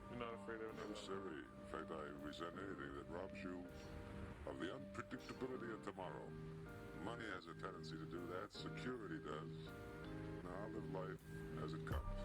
You're not afraid of No, sirree. In fact, I resent anything that robs you of the unpredictability of tomorrow. Money has a tendency to do that. Security does. Now, I'll live life as it comes.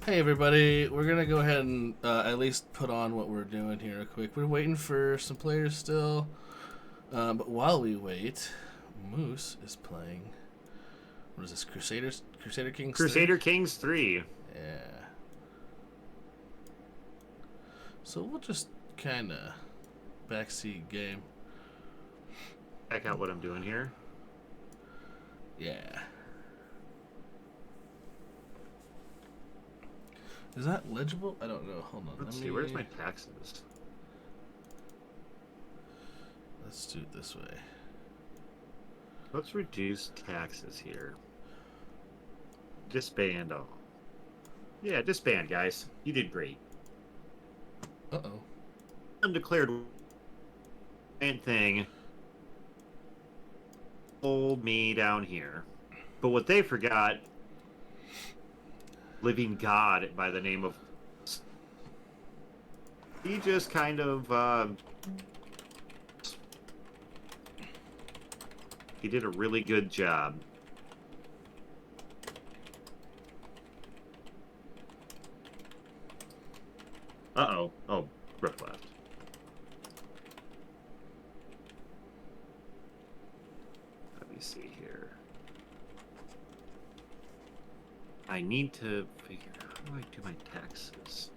Hey everybody, we're gonna go ahead and at least put on what we're doing here real quick. We're waiting for some players still, but while we wait, Moose is playing. What is this? Crusader Kings 3? Crusader Kings 3. Yeah. So we'll just kind of backseat game. Check out what I'm doing here. Yeah. Is that legible? I don't know. Hold on. Let's see. Where's my taxes? Let's do it this way. Let's reduce taxes here. Disband all. Yeah, disband, guys. You did great. Uh-oh. Undeclared thing hold me down here. But what they forgot, living God by the name of... He just kind of... he did a really good job. Uh-oh. Oh, Brooke left. Let me see here. I need to figure out how do I do my taxes.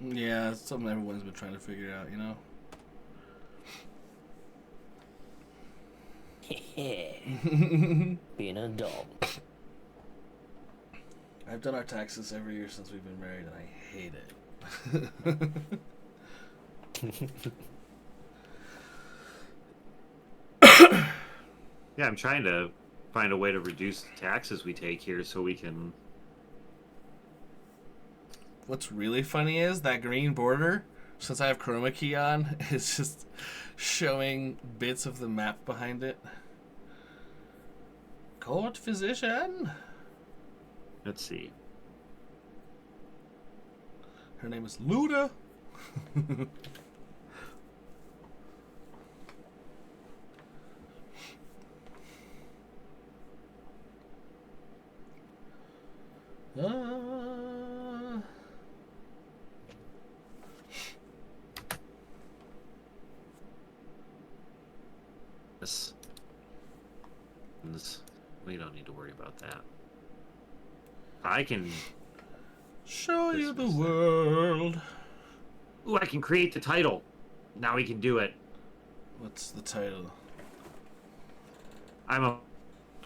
Yeah, it's something everyone's been trying to figure out, you know? Being an adult. I've done our taxes every year since we've been married, and I hate it. Yeah, I'm trying to find a way to reduce the taxes we take here so we can... What's really funny is that green border, since I have chroma key on, is just showing bits of the map behind it. Court physician. Let's see. Her name is Luda. We don't need to worry about that. I can... Show you the world. Ooh, I can create the title. Now we can do it. What's the title? I'm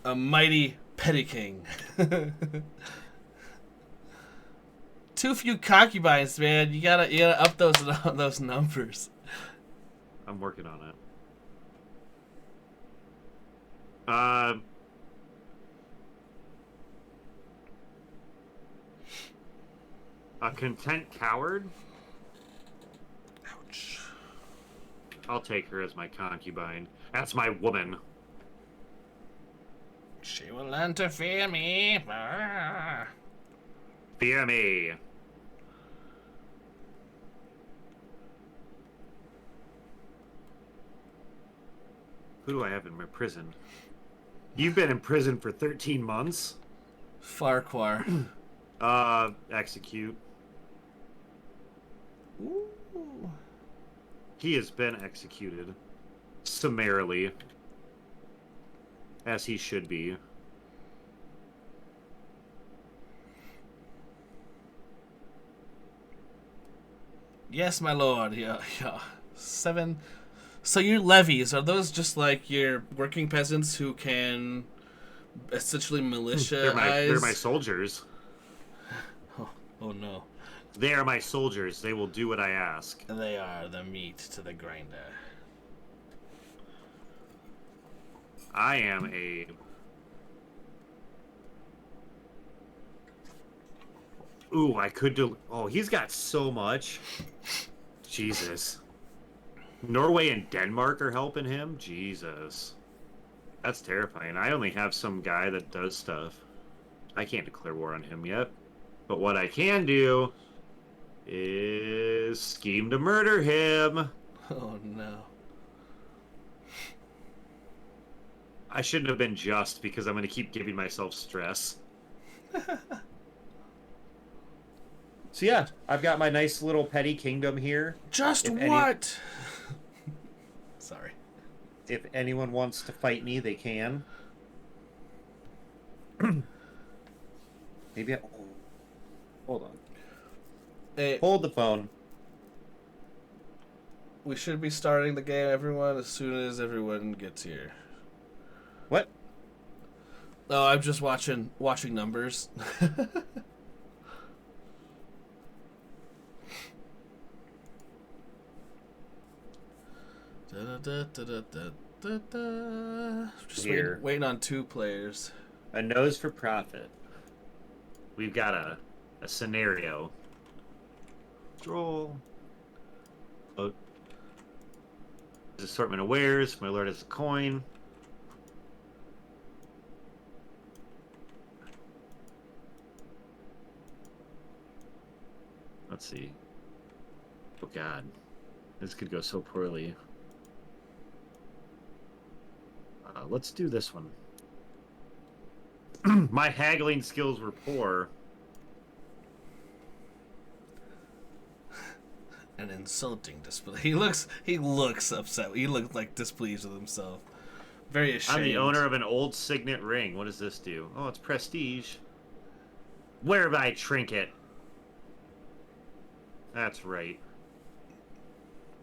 A Mighty Petty King. Too few concubines, man. You gotta up those numbers. I'm working on it. A content coward? Ouch. I'll take her as my concubine. That's my woman. She will learn to fear me. Fear me. Who do I have in my prison? You've been in prison for 13 months? Farquhar. Execute. Ooh. He has been executed. Summarily. As he should be. Yes, my lord. Yeah. 7. So your levies, are those just like your working peasants who can essentially militiaize? They're my soldiers. Oh no. They are my soldiers. They will do what I ask. They are the meat to the grinder. I am a... Ooh, I could do... Oh, he's got so much. Jesus. Norway and Denmark are helping him? Jesus. That's terrifying. I only have some guy that does stuff. I can't declare war on him yet. But what I can do is scheme to murder him. Oh no. I shouldn't have been just because I'm going to keep giving myself stress. So yeah, I've got my nice little petty kingdom here. Just If what? Sorry. If anyone wants to fight me, they can. Maybe hold on. Hey, Hold the phone. we should be starting the game, everyone, as soon as everyone gets here. What? Oh, I'm just watching numbers. Just Here. waiting on 2 players. A nose for profit. We've got a scenario. Stroll. Oh. Assortment of wares. My lord has a coin. Let's see. Oh god. This could go so poorly. Let's do this one. My haggling skills were poor. An insulting display. He looks upset. He looks like displeased with himself. Very ashamed. I'm the owner of an old signet ring. What does this do? Oh, it's prestige. Where have I trinket? That's right.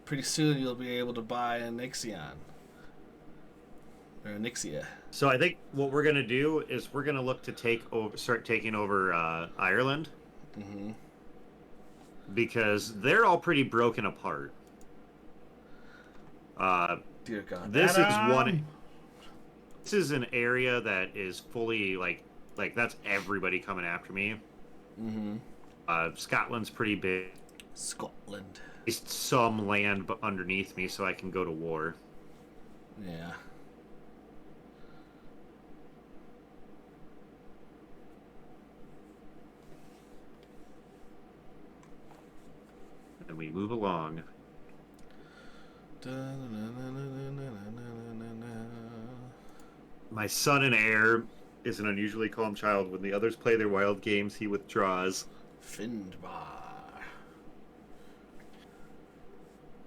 Pretty soon you'll be able to buy a Nixion. Or a Nixia. So I think what we're gonna do is we're gonna look to start taking over Ireland. Mm-hmm. Because they're all pretty broken apart. Dear God. This Adam! is one. This is an area that is fully like that's everybody coming after me. Mm-hmm. Scotland's pretty big. Scotland. There's some land underneath me, so I can go to war. Yeah. And we move along. My son and heir is an unusually calm child. When the others play their wild games, he withdraws. Findbar.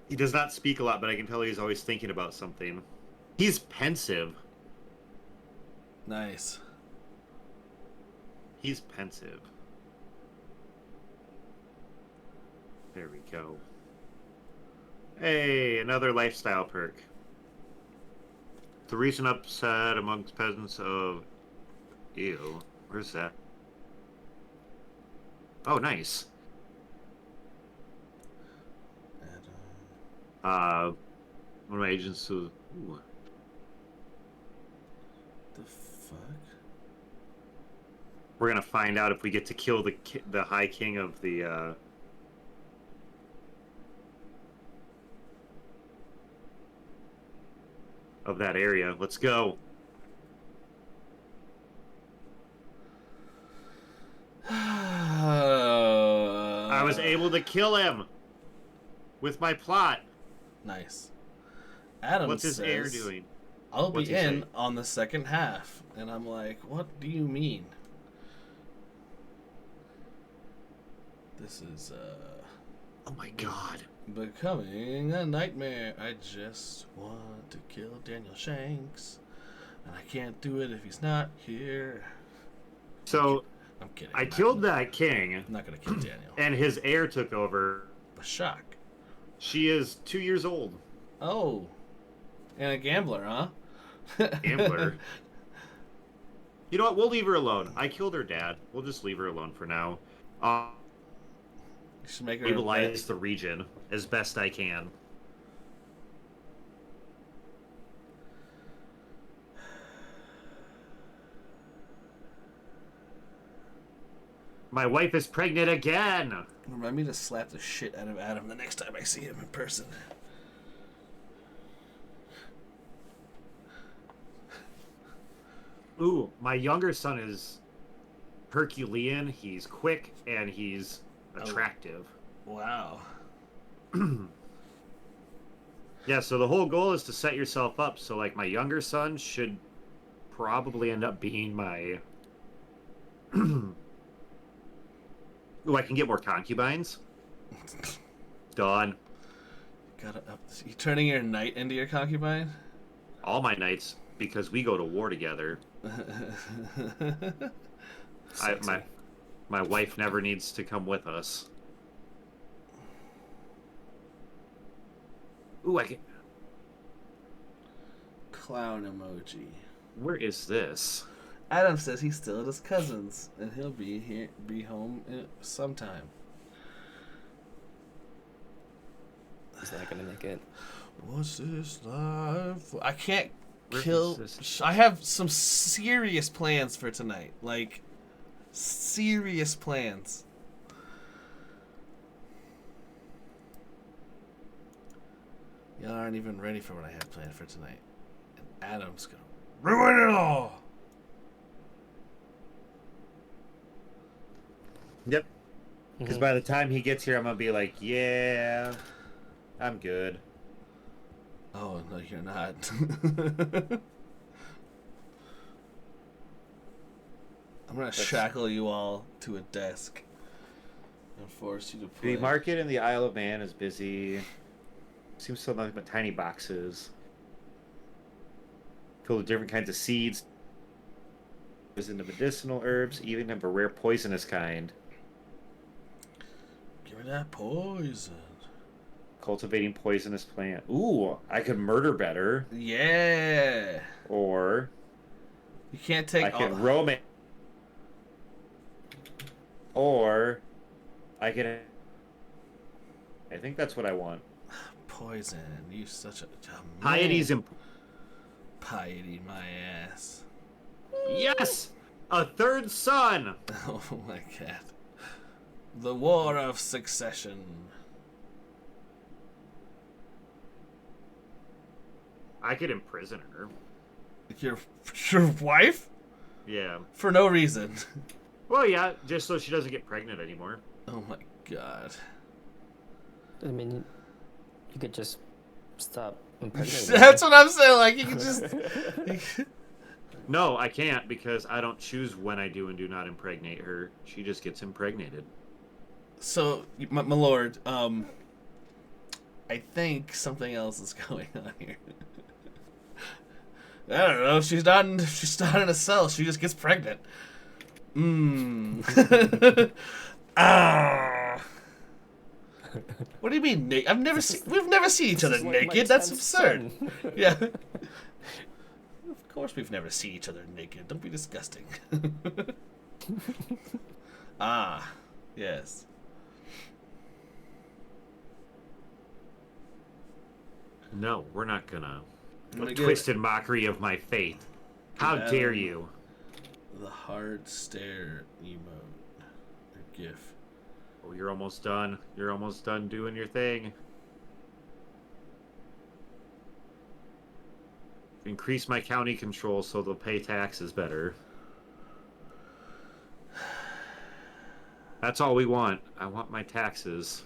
He does not speak a lot, but I can tell he's always thinking about something. He's pensive. Nice. He's pensive. There we go. Hey, another lifestyle perk. The recent upset amongst peasants of... Ew. Where's that? Oh, nice. One of my agents who... Ooh. The fuck? We're gonna find out if we get to kill the High King of the, of that area. Let's go. I was able to kill him with my plot. Nice. Adam What's his heir says, doing? I'll What's be he in say? on the second half. And I'm like, what do you mean? This is, Oh my god. becoming a nightmare. I just want to kill Daniel Shanks. And I can't do it if he's not here. So, I'm kidding. I killed that king, I'm not going to kill Daniel. and his heir took over. Bashak. She is 2 years old. Oh. And a gambler, huh? Gambler. You know what? We'll leave her alone. I killed her dad. We'll just leave her alone for now. You should make her Stabilize the region as best I can. My wife is pregnant again. Remind me to slap the shit out of Adam the next time I see him in person. Ooh, my younger son is Herculean. He's quick and he's attractive. Wow. Yeah, so the whole goal is to set yourself up. So, like, my younger son should probably end up being my Ooh, I can get more concubines. Done. Gotta up. You turning your knight into your concubine? All my knights, because we go to war together. My wife never needs to come with us. Ooh, I can. Clown emoji. Where is this? Adam says he's still at his cousin's, and he'll be home sometime. He's not gonna make it. What's this life? I can't Where kill. is this? I have some serious plans for tonight. Like, serious plans. Y'all aren't even ready for what I have planned for tonight. And Adam's gonna ruin it all. Yep. Because by the time he gets here, I'm gonna be like, yeah, I'm good. Oh, no, you're not. I'm gonna shackle you all to a desk and force you to play. The market in the Isle of Man is busy. Seems so nothing but tiny boxes. Filled with different kinds of seeds. There's into medicinal herbs, even of a rare poisonous kind. Give me that poison. Cultivating poisonous plant. Ooh, I could murder better. Yeah. Or You can't take I can romance. Or I can. I think that's what I want. poison. You such a Piety's man. imp. Piety, my ass. Yes, a third son. Oh my god. The War of Succession. I could imprison her. Your wife? Yeah. For no reason. Well, yeah, just so she doesn't get pregnant anymore. Oh my god. I mean, you could just stop impregnating. That's what I'm saying. Like, you can just. No, I can't because I don't choose when I do and do not impregnate her. She just gets impregnated. So, my lord, I think something else is going on here. I don't know. She's not in a cell. She just gets pregnant. Ah. What do you mean, naked? We've never seen each other This is like my naked. That's 10th absurd. son. Yeah. Of course we've never seen each other naked. Don't be disgusting. Ah, yes. No, we're not gonna. I'm gonna A get twisted mockery of my faith. How Yeah. dare you? the hard stare emote or gif. Oh, you're almost done. You're almost done doing your thing. Increase my county control so they'll pay taxes better. That's all we want. I want my taxes.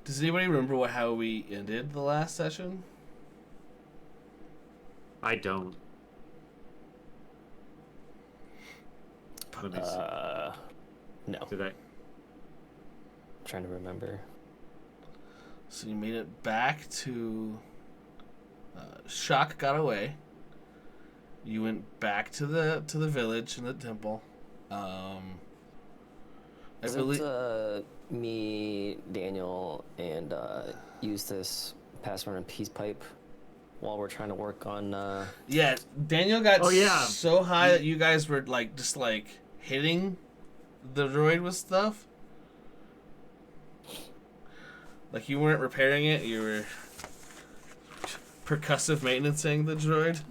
Does anybody remember how we ended the last session? I don't. Let me see. No. Did I? I'm trying to remember. So you made it back to. Shock got away. You went back to the village and the temple. I believe. Me, Daniel, and Eustace pass around a peace pipe while we're trying to work on. Yeah, Daniel got Oh, yeah. so high that you guys were just hitting the droid with stuff. Like you weren't repairing it, you were percussive maintenancing the droid.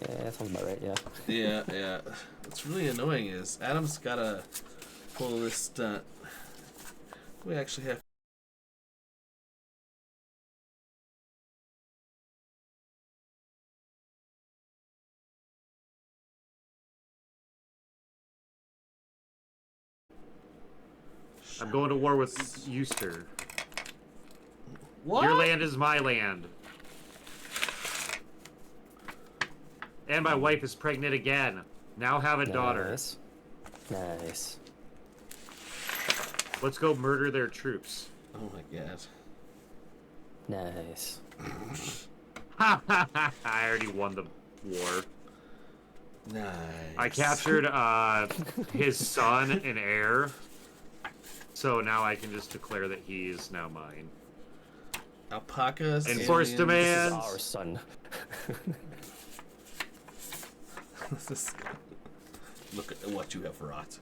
Yeah, that sounds about right. Yeah. Yeah. What's really annoying is Adam's gotta pull this stunt. We actually have. I'm going to war with Euster. What? Your land is my land. And my wife is pregnant again. Now have a daughter. Nice. Nice. Let's go murder their troops. Oh my god. Nice. I already won the war. Nice. I captured his son and heir. So now I can just declare that he is now mine. Alpacas. Enforce aliens. demand. This is our son. This is- Look at what you have wrought.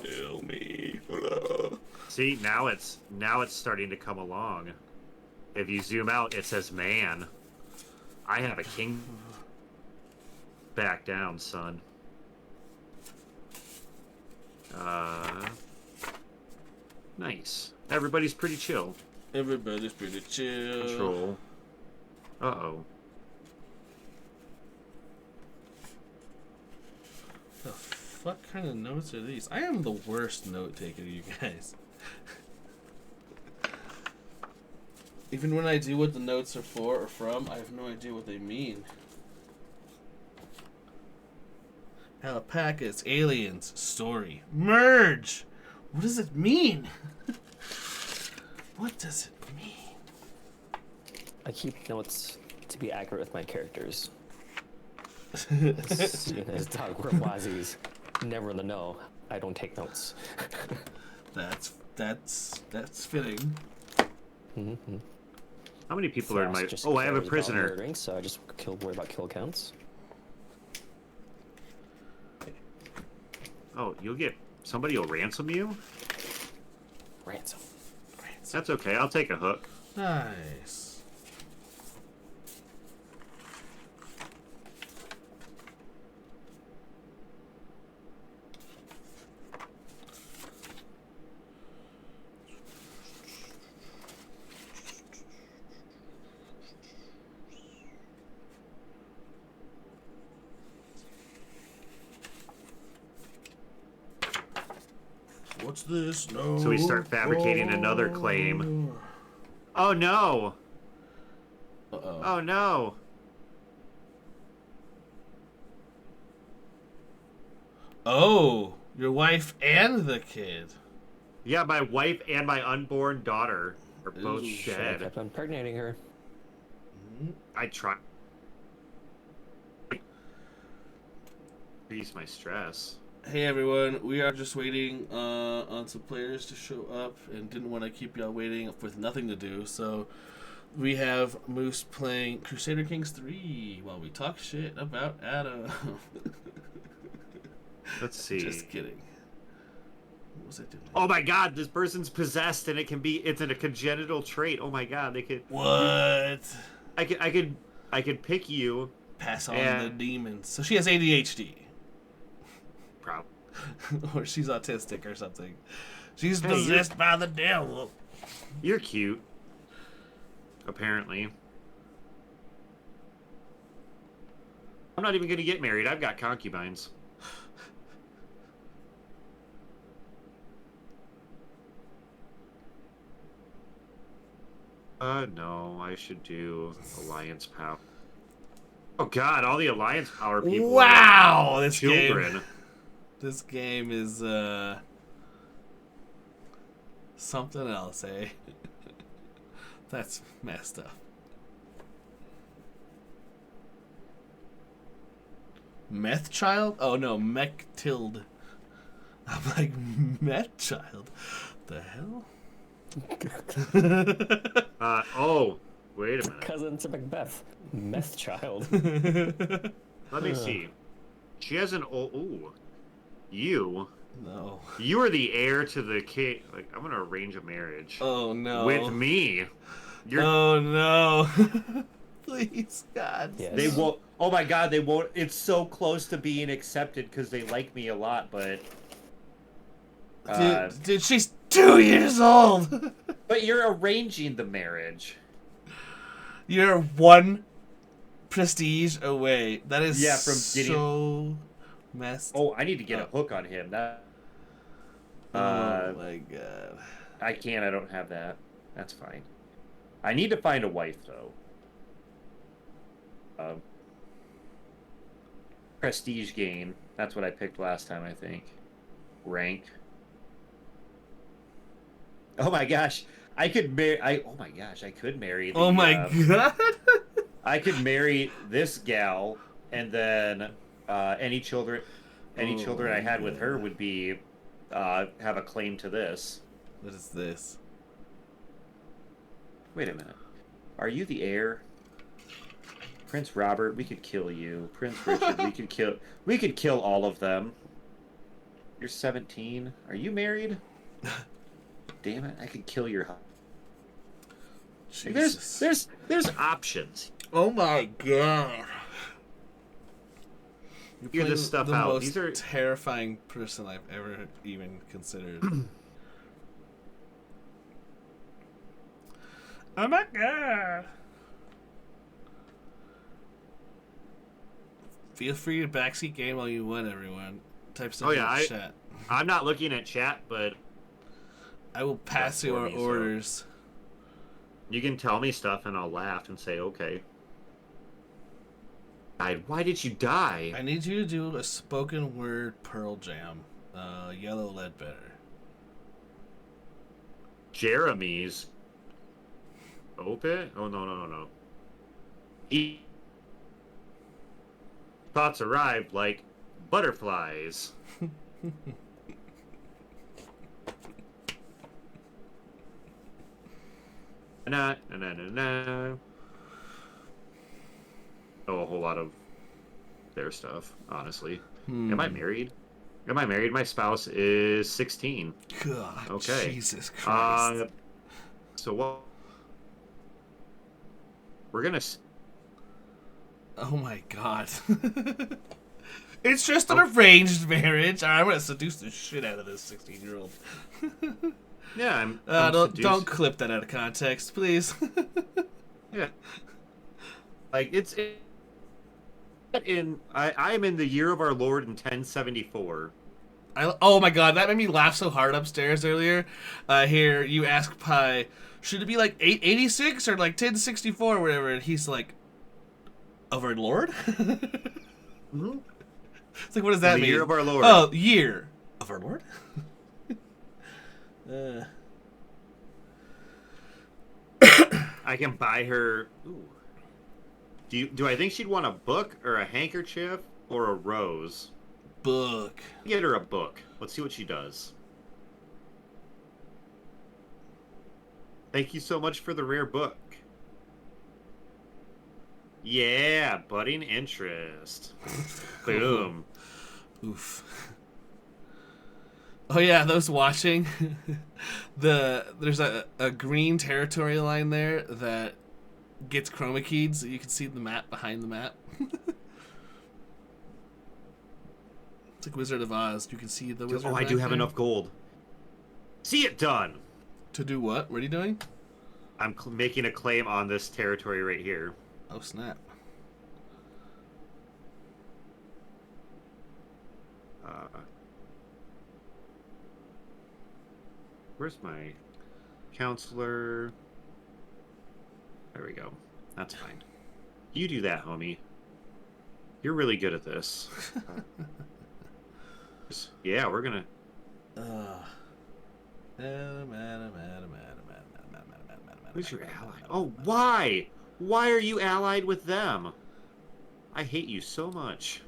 Kill me. See, now it's starting to come along. If you zoom out, it says man. I have a king. Back down, son. Nice. Everybody's pretty chill. Everybody's pretty chill. Control. Uh-oh. The fuck kind of notes are these? I am the worst note taker, you guys. Even when I do what the notes are for or from, I have no idea what they mean. Alpacas, aliens, story, merge. What does it mean? What does it mean? I keep notes to be accurate with my characters. As Dog Wazzies never in the know. I don't take notes. That's fitting. Mm-hmm. How many people are in my... Just Oh, I have a cares about prisoner. murdering, so I just worry about kill counts. Oh, you'll get... Somebody will ransom you? Ransom. That's okay. I'll take a hook. Nice. What's this? No. So we start fabricating another claim. Oh, no. Uh-oh. Oh, no. Oh, your wife and the kid. Yeah, my wife and my unborn daughter are both Ooh. Should I dead. kept impregnating her? I try. Increase my stress. Hey everyone, we are just waiting on some players to show up and didn't want to keep y'all waiting with nothing to do, so we have Moose playing Crusader Kings 3 while we talk shit about Adam. Let's see. Just kidding. What was I doing? Oh my god, this person's possessed and it's in a congenital trait. Oh my god, they could... What? I could pick you. Pass on Yeah. the demons. So she has ADHD. Probably. Or she's autistic or something. She's Hey, possessed by the devil. You're cute. Apparently. I'm not even gonna get married. I've got concubines. No, I should do Alliance Power. Oh god, all the Alliance Power people Wow, are this children. game. This game is something else, eh? That's messed up. Meth child? Oh no, mech tilde. I'm like, meth child? The hell? Oh, wait a minute. Cousin to Macbeth. Meth child. Let me see. She has an old... Ooh. You No. are the heir to the king. Like, I'm gonna arrange a marriage Oh no. with me. You're. Oh no. Please, God. Yes. They won't. Oh my god, they won't. It's so close to being accepted because they like me a lot, but. Dude, she's 2 years old. But you're arranging the marriage. You're one prestige away. That is Yeah, from getting- so messed. Oh, I need to get a hook on him. That. Oh my god. I can't. I don't have that. That's fine. I need to find a wife though. prestige gain. That's what I picked last time, I think. Rank. Oh my gosh, I could marry. Oh my gosh, I could marry. Oh my god! I could marry this gal, and then any children I had with her would be have a claim to this. What is this? Wait a minute. Are you the heir? Prince Robert, we could kill you. Prince Richard, we could kill all of them. You're 17. Are you married? Damn it, I could kill your Jesus. There's options. Oh my god. You're Figure this stuff the out. most These are terrifying person I've ever even considered. Oh my god. Feel free to backseat game while you win, everyone. Type stuff in the chat. I'm not looking at chat, but I will pass you our orders. You can tell me stuff and I'll laugh and say, okay. Why did you die? I need you to do a spoken word Pearl Jam. Yellow Ledbetter. Jeremy's. Open? Oh, no. Thoughts arrived like butterflies. Na. Oh, a whole lot of their stuff, honestly. Am I married? My spouse is 16. God, okay. Jesus Christ. So what? We're gonna. Oh my god. It's just an arranged marriage. All right, I'm gonna seduce the shit out of this 16-year-old. Yeah, I'm don't clip that out of context, please. Yeah. Like I'm in the year of our Lord in 1074. Oh my god, that made me laugh so hard upstairs earlier. Here, you ask Pi, should it be like 886 or like 1064 or whatever? And he's like, of our Lord? Mm-hmm. It's like, what does that mean? Year of our Lord. Oh, year of our Lord? I can buy her. Ooh. Do I think she'd want a book or a handkerchief or a rose? Book. Get her a book. Let's see what she does. Thank you so much for the rare book. Yeah, budding interest. Boom. Oof. Oh yeah, those watching, there's a green territory line there that gets chroma keyed, so you can see the map behind the map. It's like Wizard of Oz. You can see the wizard. Oh, I do have there. enough gold. See it done. To do what? What are you doing? I'm making a claim on this territory right here. Oh snap. Where's my counselor? There we go. That's fine. You do that, homie. You're really good at this. Yeah, we're gonna. Who's your ally? Oh, why? Why are you allied with them? I hate you so much.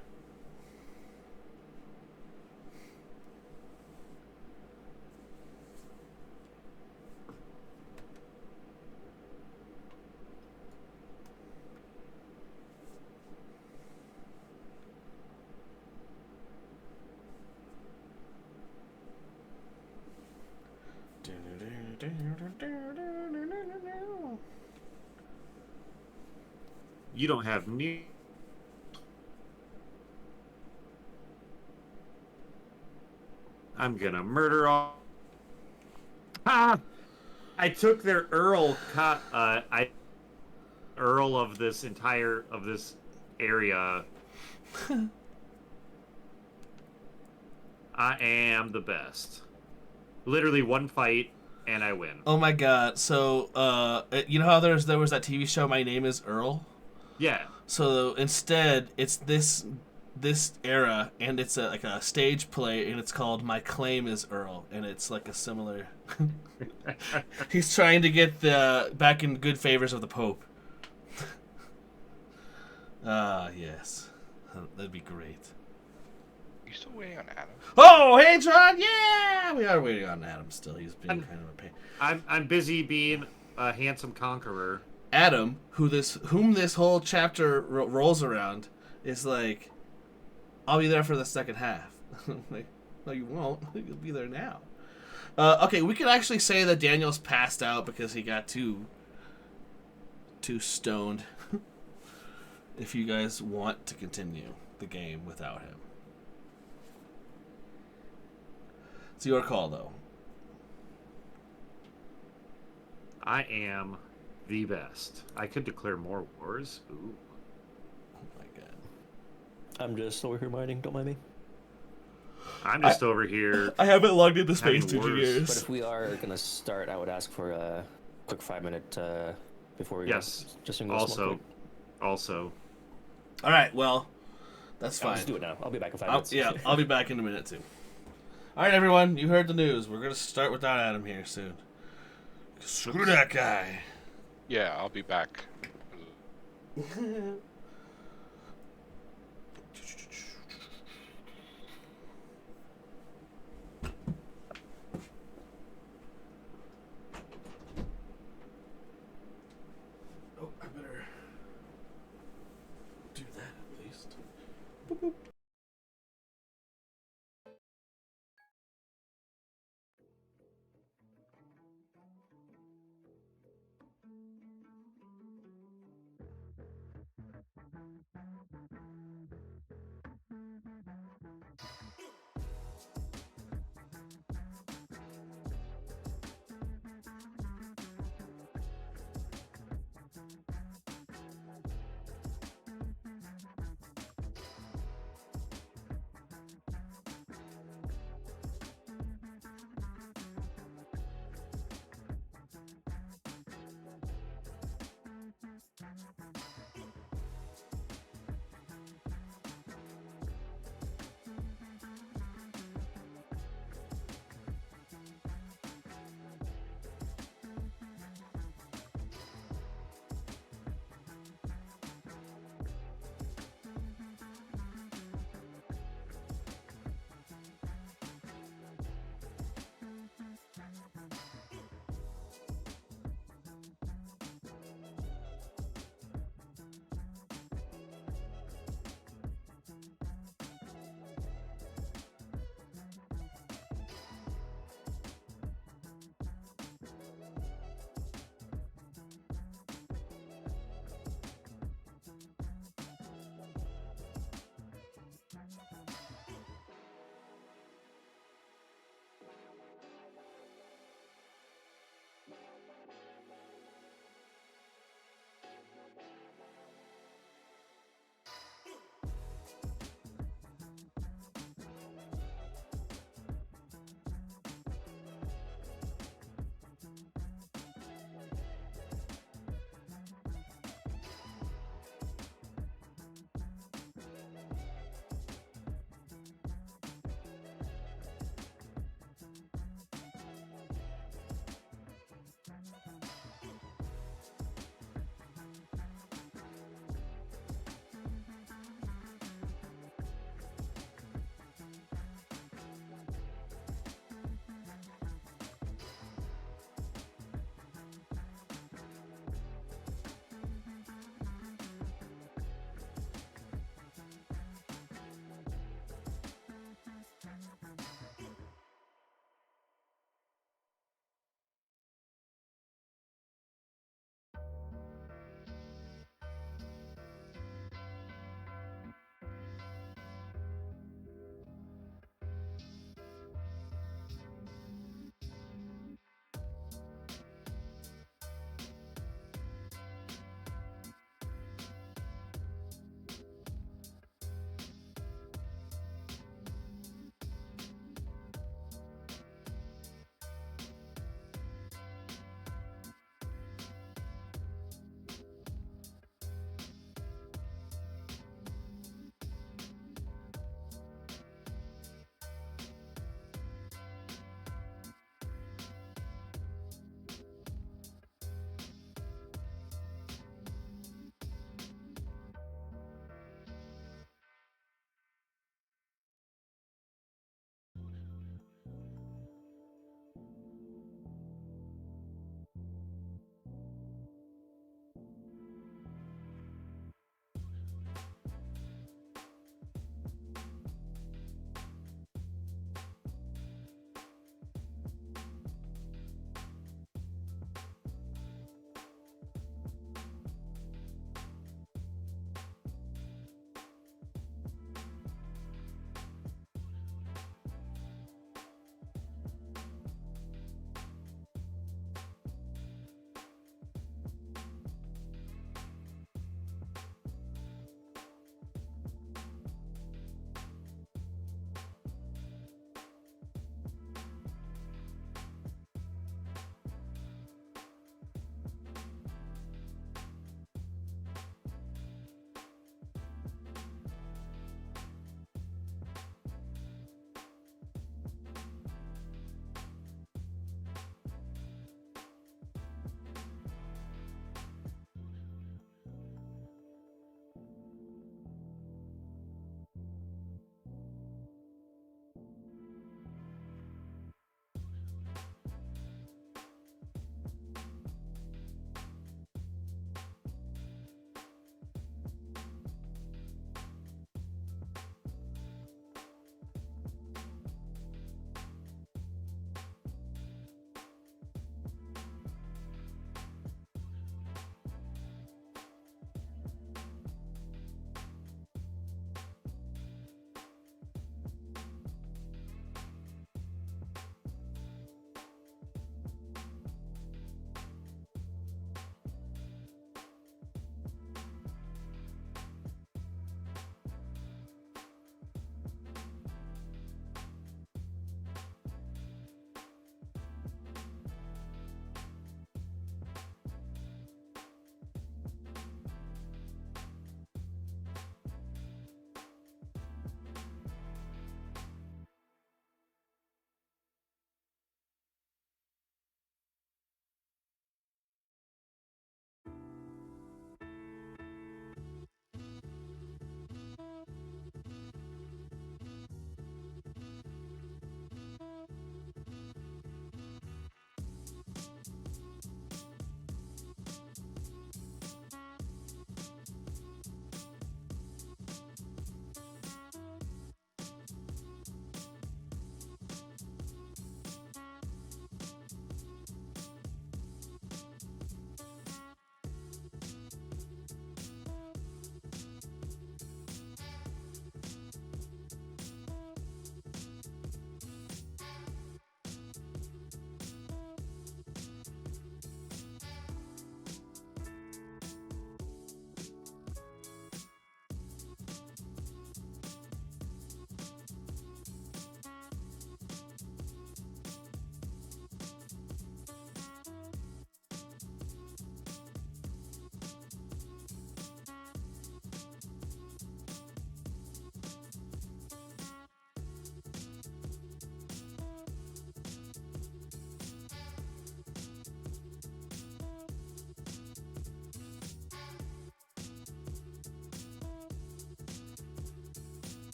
You don't have near. I'm gonna murder all. Ah! I took their Earl. Earl of this area. I am the best. Literally one fight and I win. Oh my god! So, you know how there was that TV show, My Name Is Earl? Yeah. So instead, it's this era, and it's like a stage play, and it's called "My Claim Is Earl," and it's like a similar. He's trying to get the back in good favors of the Pope. Ah, yes, that'd be great. You still waiting on Adam? Oh, hey, John. Yeah, we are waiting on Adam still. He's being kind of a pain. I'm busy being a handsome conqueror. Adam, whom this whole chapter rolls around, is like, I'll be there for the second half. Like, no, you won't. You'll be there now. Okay, we could actually say that Daniel's passed out because he got too stoned. If you guys want to continue the game without him, it's your call, though. I am the best. I could declare more wars. Ooh. Oh my god. I'm just over here mining. Don't mind me. I'm just over here. I haven't logged into Having Space Ninja worse. years. But if we are gonna start, I would ask for a quick 5-minute before we Yes. go. Just in case smoke break. Also. All right, well, that's I'll fine. just do it now. I'll be back in 5 minutes. Yeah, I'll be back in a minute too. All right, everyone, you heard the news. We're gonna start without Adam here soon. Screw that guy. Yeah, I'll be back. Oh, I better do that at least. Boop, boop.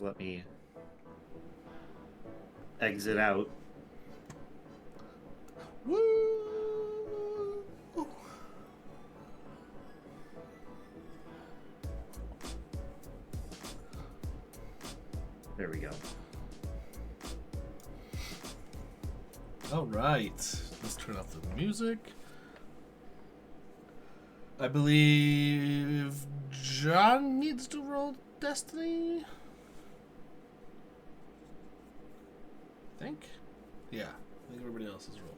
Let me exit out. Woo! There we go. All right, let's turn off the music. I believe John needs to roll Destiny. I think. Yeah, I think everybody else has rolled.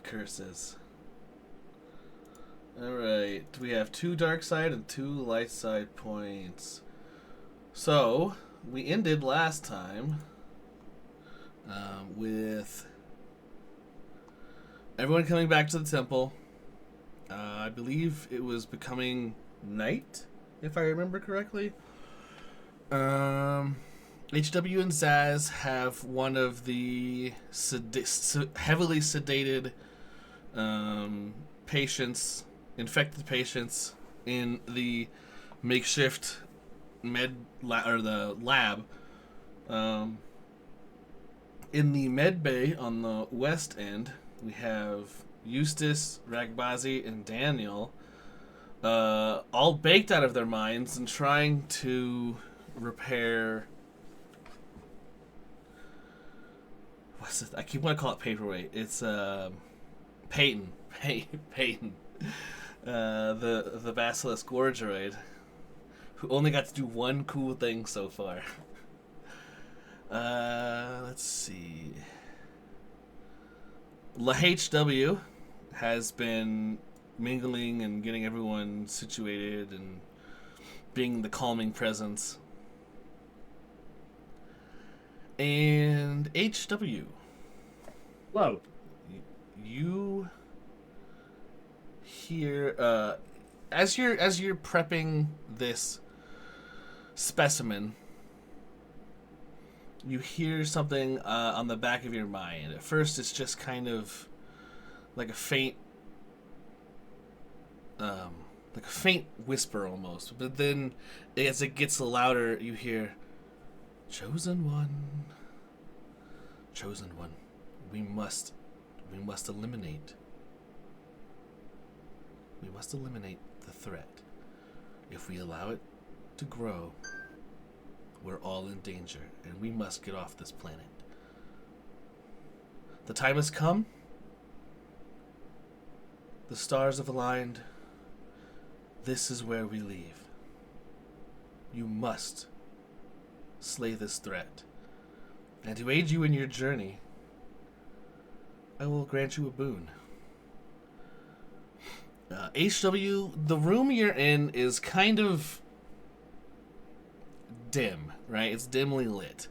Curses. Alright, we have 2 dark side and 2 light side points. So, we ended last time with everyone coming back to the temple. I believe it was becoming night, if I remember correctly. HW and Zaz have one of the heavily sedated patients, infected patients, in the makeshift the lab. In the med bay on the west end, we have Eustace, Ragbazi, and Daniel, all baked out of their minds and trying to repair. What's it? I keep wanting to call it paperweight. It's Peyton. Peyton. The Basilisk War Droid, who only got to do one cool thing so far. Let's see. LaHW has been mingling and getting everyone situated and being the calming presence. And HW. Hello. You hear as you're prepping this specimen, you hear something on the back of your mind. At first, it's just kind of like a faint whisper almost. But then, as it gets louder, you hear, "Chosen one, chosen one, we must eliminate. We must eliminate the threat. If we allow it to grow, we're all in danger, and we must get off this planet. The time has come. The stars have aligned. This is where we leave. You must slay this threat. And to aid you in your journey, I will grant you a boon." HW, the room you're in is kind of dim, right? It's dimly lit.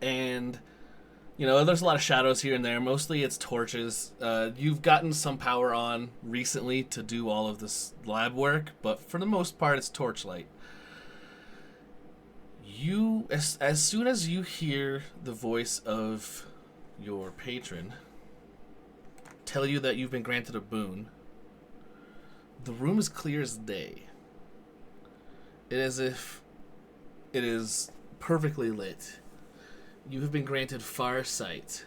And, there's a lot of shadows here and there. Mostly it's torches. You've gotten some power on recently to do all of this lab work, but for the most part, it's torchlight. As soon as you hear the voice of your patron tell you that you've been granted a boon, the room is clear as day. It is as if it is perfectly lit. You have been granted far sight,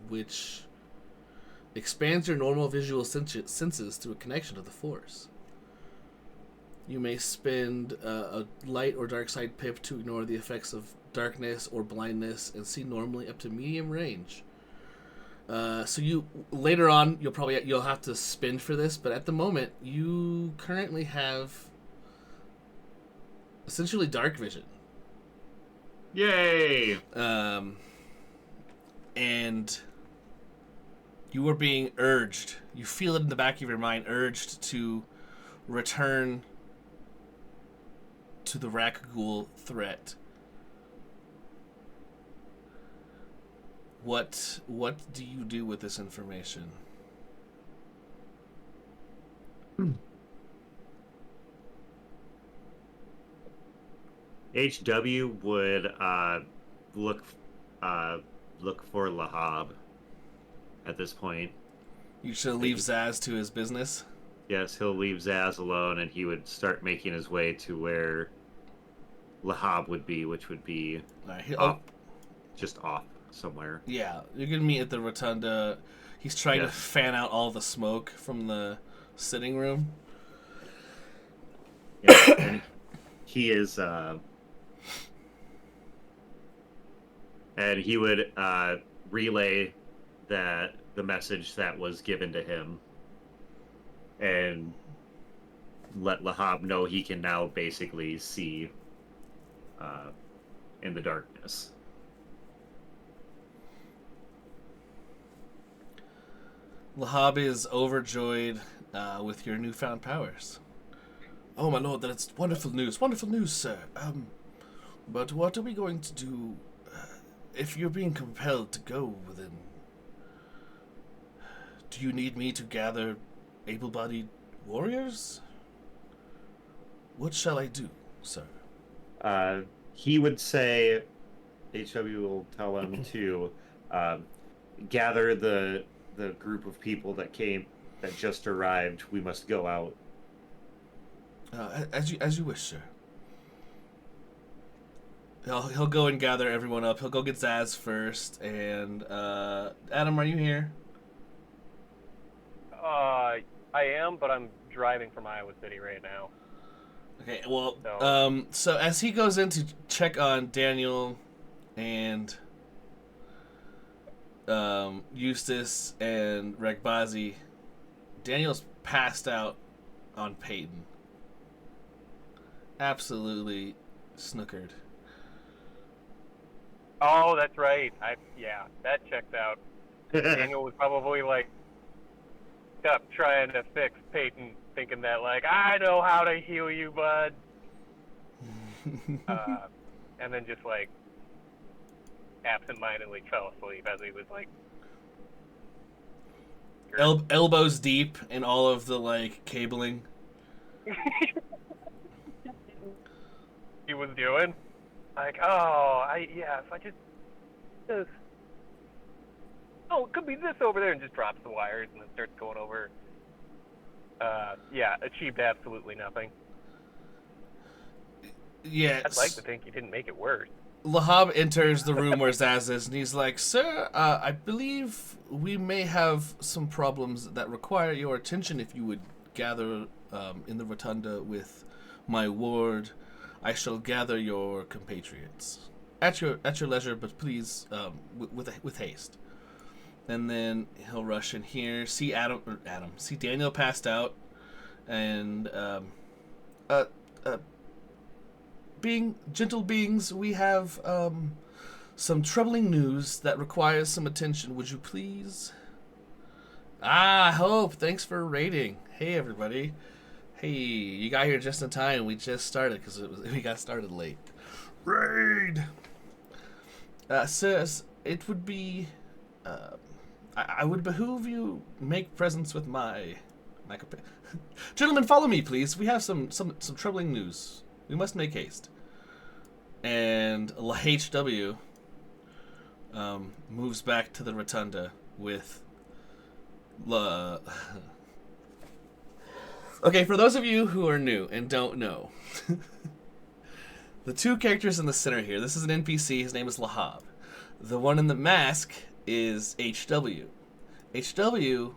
which expands your normal visual senses to a connection to the Force. You may spend a light or dark side pip to ignore the effects of darkness or blindness and see normally up to medium range. So you later on you'll have to spin for this, but at the moment you currently have essentially dark vision. Yay! And you are being urged. You feel it in the back of your mind, urged to return to the Rakghoul threat. What do you do with this information? HW would look look for Lahab at this point. You should leave Zaz to his business. Yes, he'll leave Zaz alone, and he would start making his way to where Lahab would be, which would be off, just off somewhere. Yeah, you're gonna meet at the rotunda. He's trying to Yes. fan out all the smoke from the sitting room. Yeah, and he is, and he would relay the message that was given to him, and let Lahab know he can now basically see in the darkness. Lahab is overjoyed with your newfound powers. Oh my lord, that's wonderful news, sir. But what are we going to do if you're being compelled to go within? Do you need me to gather able-bodied warriors? What shall I do, sir? He would say, HW will tell him to gather the group of people that just arrived. We must go out. As you wish, sir. He'll go and gather everyone up. He'll go get Zaz first, and Adam, are you here? I am, but I'm driving from Iowa City right now. Okay, well, so as he goes in to check on Daniel and Eustace and Regbazi, Daniel's passed out on Peyton. Absolutely snookered. Oh, that's right. That checks out. Daniel was probably like up trying to fix Peyton, thinking that like I know how to heal you, bud. And then just like absentmindedly fell asleep as he was like elbows deep in all of the like cabling. he was doing. Like, if I just it could be this over there, and just drops the wires and then starts going over. Achieved absolutely nothing. Yeah. I'd like to think you didn't make it worse. Lahab enters the room where Zaz is, and he's like, "Sir, I believe we may have some problems that require your attention. If you would gather in the rotunda with my ward, I shall gather your compatriots at your leisure, but please with haste." And then he'll rush in here, see see Daniel passed out, and being gentle beings, we have some troubling news that requires some attention. Would you please? Hope. Thanks for raiding. Hey everybody. Hey, you got here just in time. We just started because we got started late. Raid. Sirs, it would be. I would behoove you make presents with my gentlemen. Follow me, please. We have some troubling news. We must make haste. And HW moves back to the rotunda with. Okay, for those of you who are new and don't know, the two characters in the center here. This is an NPC. His name is Lahab. The one in the mask is HW. HW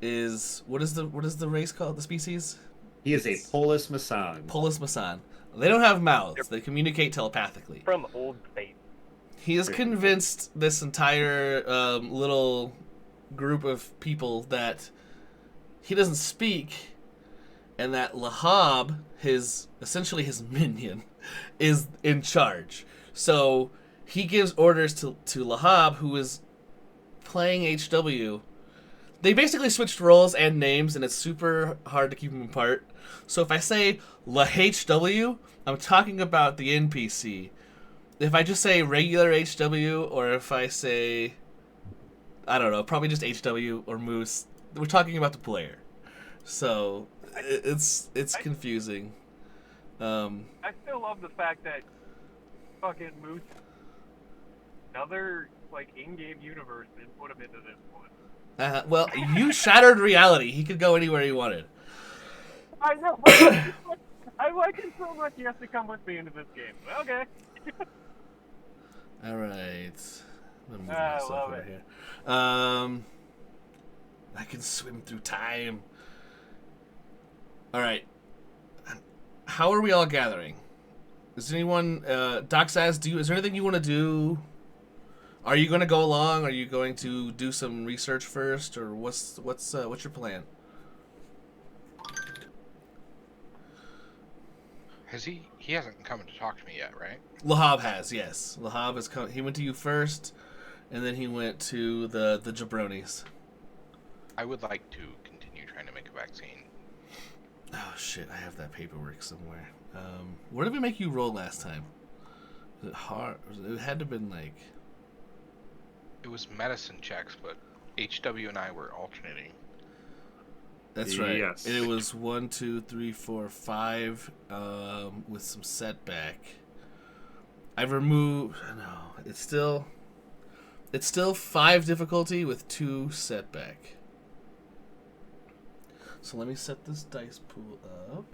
is what is the race called? The species? He is a Polis Masan. Polis Masan. They don't have mouths. They communicate telepathically. From Old State. He has convinced this entire little group of people that he doesn't speak, and that Lahab, essentially his minion, is in charge. So he gives orders to Lahab, who is playing HW. They basically switched roles and names, and it's super hard to keep them apart. So if I say LaHW, I'm talking about the NPC. If I just say regular HW, or if I say, I don't know, probably just HW or Moose, we're talking about the player. So it's confusing. I still love the fact that fucking Moose, another like in-game universe, didn't put him into this one. Well, you shattered reality. He could go anywhere he wanted. I know, but I like him so much. He has to come with me into this game. Okay. All right. I'm gonna move I myself love over it. here. I can swim through time. All right. How are we all gathering? Is anyone, Doc says, is there anything you want to do? Are you going to go along? Are you going to do some research first, or what's your plan? He hasn't come to talk to me yet, right? Lahab has, yes. Lahab has come. He went to you first, and then he went to the jabronis. I would like to continue trying to make a vaccine. Oh shit! I have that paperwork somewhere. What did we make you roll last time? Was it hard? It had to have been like. It was medicine checks, but HW and I were alternating. That's right. Yes. And it was 1, 2, 3, 4, 5, with some setback. I've removed. No, it's still 5 difficulty with 2 setback. So let me set this dice pool up.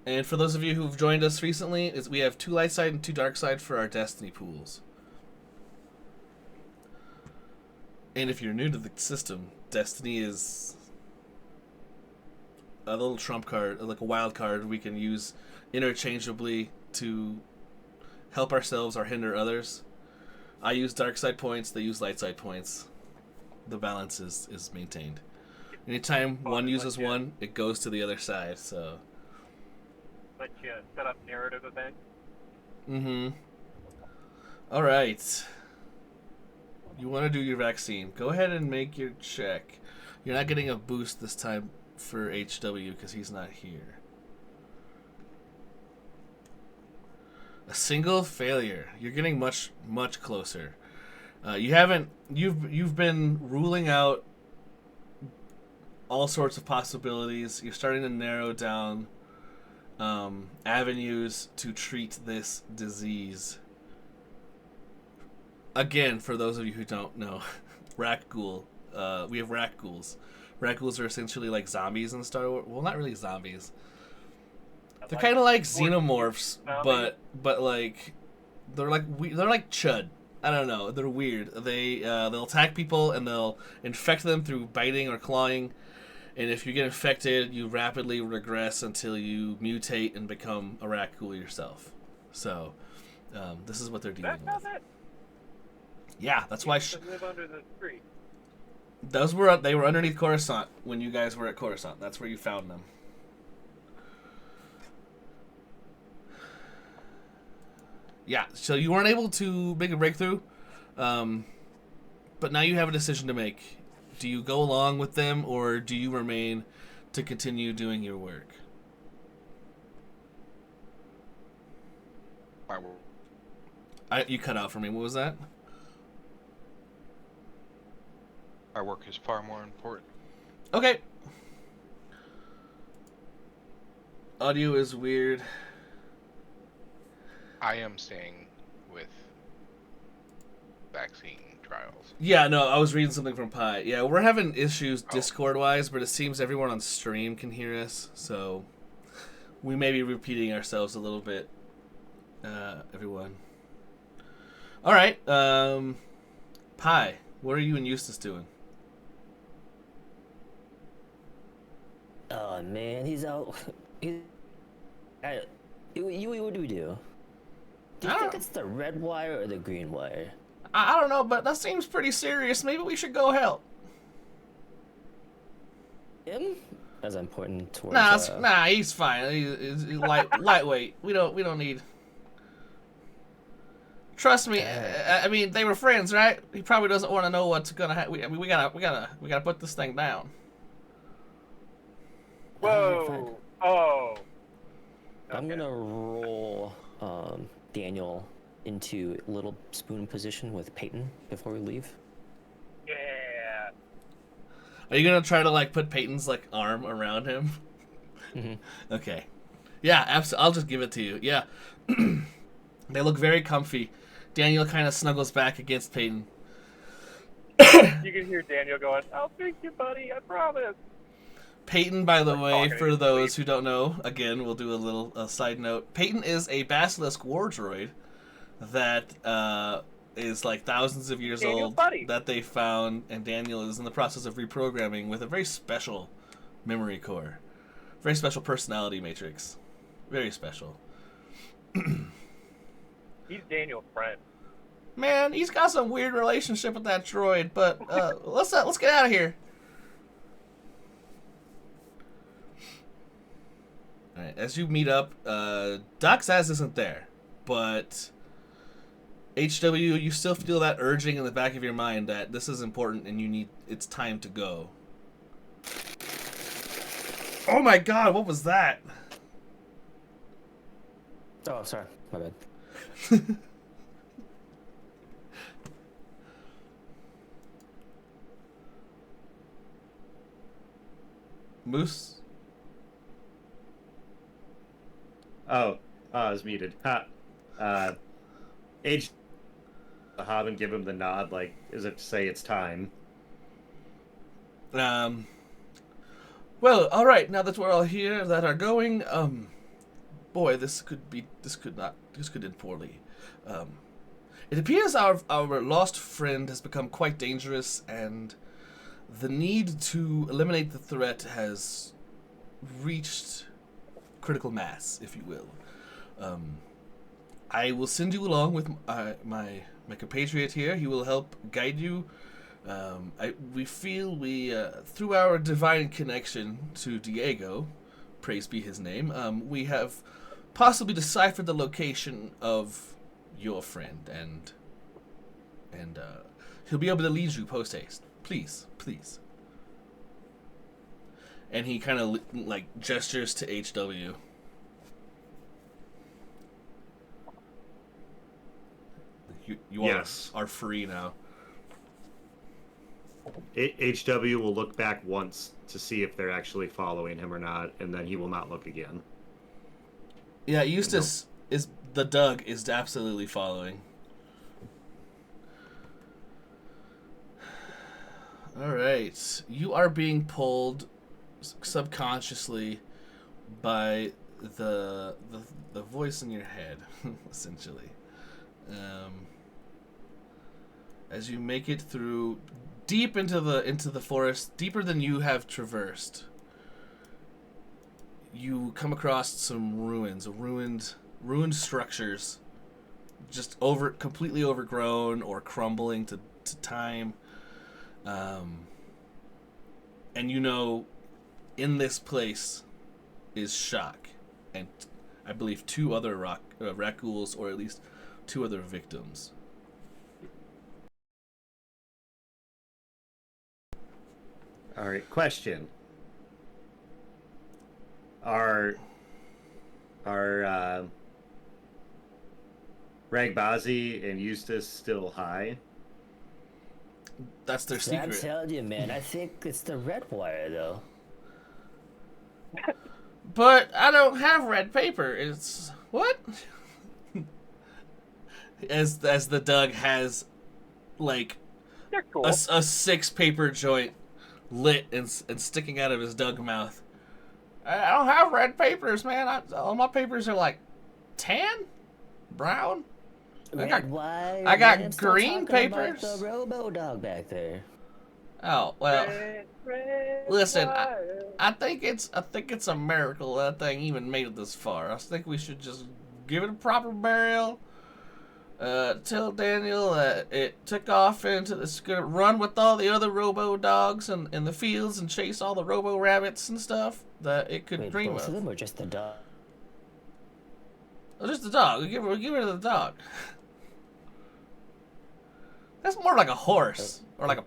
And for those of you who've joined us recently, we have 2 light side and 2 dark side for our destiny pools. And if you're new to the system, Destiny is a little trump card, like a wild card we can use interchangeably to help ourselves or hinder others. I use dark side points, they use light side points. The balance is maintained. Anytime one uses one, it goes to the other side, so... Let you set up narrative events. Mm-hmm. Alright. You want to do your vaccine. Go ahead and make your check. You're not getting a boost this time for HW because he's not here. A single failure. You're getting much closer. You've been ruling out all sorts of possibilities. You're starting to narrow down avenues to treat this disease. Again, for those of you who don't know, Rak Ghoul. We have Rak Ghouls. Rak Ghouls are essentially like zombies in Star Wars. Well, not really zombies. They're kind of like xenomorphs, but like they're like Chud. I don't know. They're weird. They'll attack people and they'll infect them through biting or clawing. And if you get infected, you rapidly regress until you mutate and become a Rak Ghoul yourself. So, this is what they're dealing with. Yeah, that's why. Live under the street. They were underneath Coruscant when you guys were at Coruscant. That's where you found them. Yeah, so you weren't able to make a breakthrough, but now you have a decision to make. Do you go along with them, or do you remain to continue doing your work? My work. You cut out for me. What was that? My work is far more important. Okay. Audio is weird. I am staying with vaccine trials. Yeah, no, I was reading something from Pi. Yeah, we're having issues Discord-wise, but it seems everyone on stream can hear us, so we may be repeating ourselves a little bit, everyone. All right, Pi, what are you and Eustace doing? Oh man, he's out. What do we do? Do you think it's the red wire or the green wire? I don't know, but that seems pretty serious. Maybe we should go help. Him? As I'm pointing towards. Nah, he's fine. He's lightweight. We don't need. Trust me. I mean, they were friends, right? He probably doesn't want to know what's gonna happen. We gotta put this thing down. Whoa! Oh. I'm gonna roll Daniel into little spoon position with Peyton before we leave. Yeah. Are you gonna try to like put Peyton's like arm around him? Mm-hmm. Okay. Yeah, absolutely. I'll just give it to you. Yeah. They look very comfy. Daniel kind of snuggles back against Peyton. You can hear Daniel going, "I'll fix you, buddy. I promise." Peyton, by the Like way, talking in for his those sleep. who don't know, again, we'll do a little side note. Peyton is a basilisk war droid that is like thousands of years Daniel's old buddy. that they found, and Daniel is in the process of reprogramming with a very special memory core, very special personality matrix, very special. He's Daniel's friend. Man, he's got some weird relationship with that droid, but let's get out of here. All right, as you meet up, Doc Saz isn't there, but HW, you still feel that urging in the back of your mind that this is important and it's time to go. Oh my God, what was that? Oh, sorry, my bad. Moose? Oh, I was muted. Ha. Age the hob and give him the nod, like, as if to say it's time. Well, all right. Now that we're all here, that are going, boy, this could end poorly. It appears our lost friend has become quite dangerous, and the need to eliminate the threat has reached critical mass, if you will. I will send you along with my compatriot here. He will help guide you. We feel through our divine connection to Diego, praise be his name, we have possibly deciphered the location of your friend, and he'll be able to lead you post haste. Please. And he kind of like gestures to HW. You Yes. are free now. HW will look back once to see if they're actually following him or not, and then he will not look again. Yeah, Eustace the Doug is absolutely following. All right, you are being pulled subconsciously by the voice in your head, essentially. As you make it through deep into the forest, deeper than you have traversed, you come across some ruined structures, just completely overgrown or crumbling to time. And in this place is Shock, and I believe two other Rakuls, or at least two other victims. All right, question. Are Ragbazi and Eustace still high? That's their I secret. tell you, man, I think it's the red wire, though. But I don't have red paper. It's what? as the Doug has like They're cool. a 6-paper joint lit and sticking out of his Doug mouth. I don't have red papers, man. All my papers are like tan, brown. Red wire. I got man, I'm still green talking about papers. the robo dog back there. Oh well. Red Listen, wire. I think it's a miracle that thing even made it this far. I think we should just give it a proper burial. Tell Daniel that it took off it's gonna run with all the other robo dogs in the fields and chase all the robo rabbits and stuff that it could Wait, dream both of of. them or just the dog? Oh, just the dog. We'll give it to the dog. That's more like a horse or like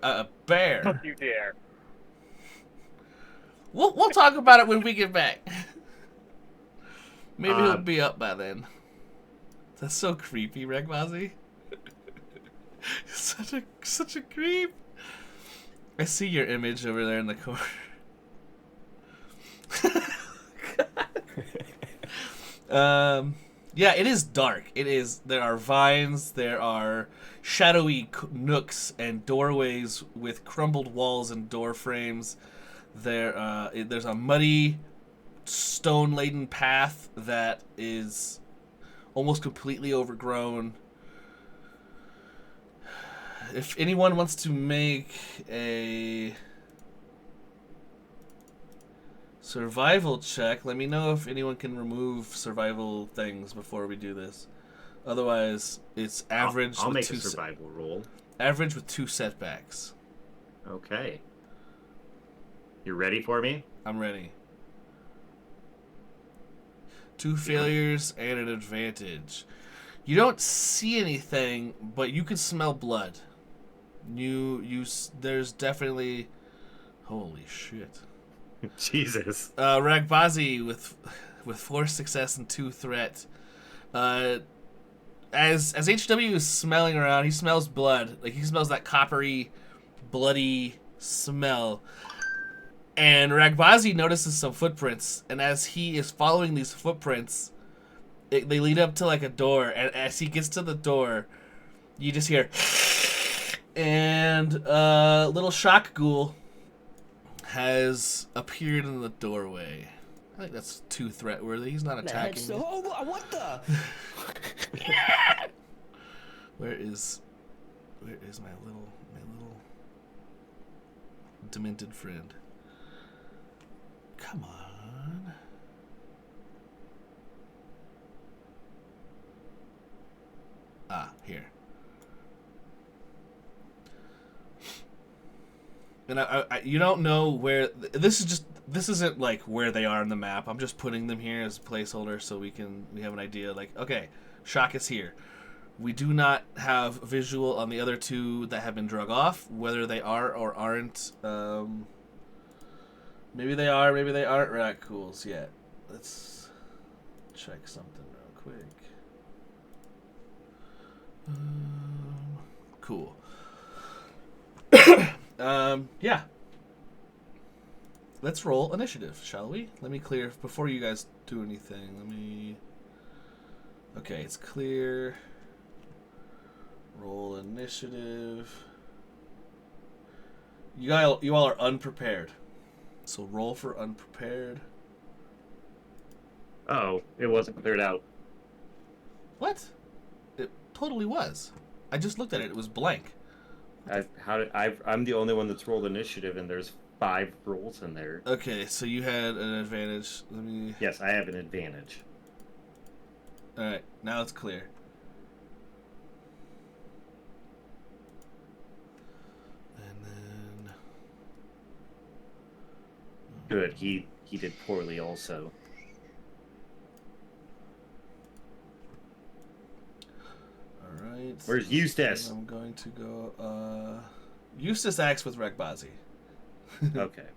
a bear. Don't you dare. We'll talk about it when we get back. Maybe he'll be up by then. That's so creepy, Regmazi. Such a creep. I see your image over there in the corner. Yeah, it is dark. It is. There are vines. There are shadowy nooks and doorways with crumbled walls and door frames. There's a muddy, stone-laden path that is almost completely overgrown. If anyone wants to make a survival check, let me know if anyone can remove survival things before we do this. Otherwise, it's average. I'll with make two a survival roll. Average with 2 setbacks. Okay. You ready for me? I'm ready. 2 failures and an advantage. You don't see anything, but you can smell blood. There's definitely. Holy shit. Jesus. Ragbazi with 4 success and 2 threat. As HW is smelling around, he smells blood. Like, he smells that coppery, bloody smell. And Ragbazi notices some footprints, and as he is following these footprints, they lead up to like a door. And as he gets to the door, you just hear, and little shock ghoul has appeared in the doorway. I think that's too threat worthy. He's not attacking you. Oh, what the? Where is my little demented friend? Come on. Ah, here. And you don't know where this isn't like where they are on the map. I'm just putting them here as a placeholder so we have an idea. Like, okay, Shock is here. We do not have visual on the other 2 that have been drug off, whether they are or aren't. Maybe they are, maybe they aren't Raccools yet. Let's check something real quick. Cool. Yeah. Let's roll initiative, shall we? Let me clear before you guys do anything. Okay, it's clear. Roll initiative. You all are unprepared. So roll for unprepared. Oh, it wasn't cleared out. What? It totally was. I just looked at it. It was blank. I'm the only one that's rolled initiative, and there's 5 rolls in there. Okay, so you had an advantage. Let me. Yes, I have an advantage. All right, now it's clear. And then. Good. He did poorly also. All right. Where's Eustace? I'm going to go. Eustace acts with Ragbazi. Okay.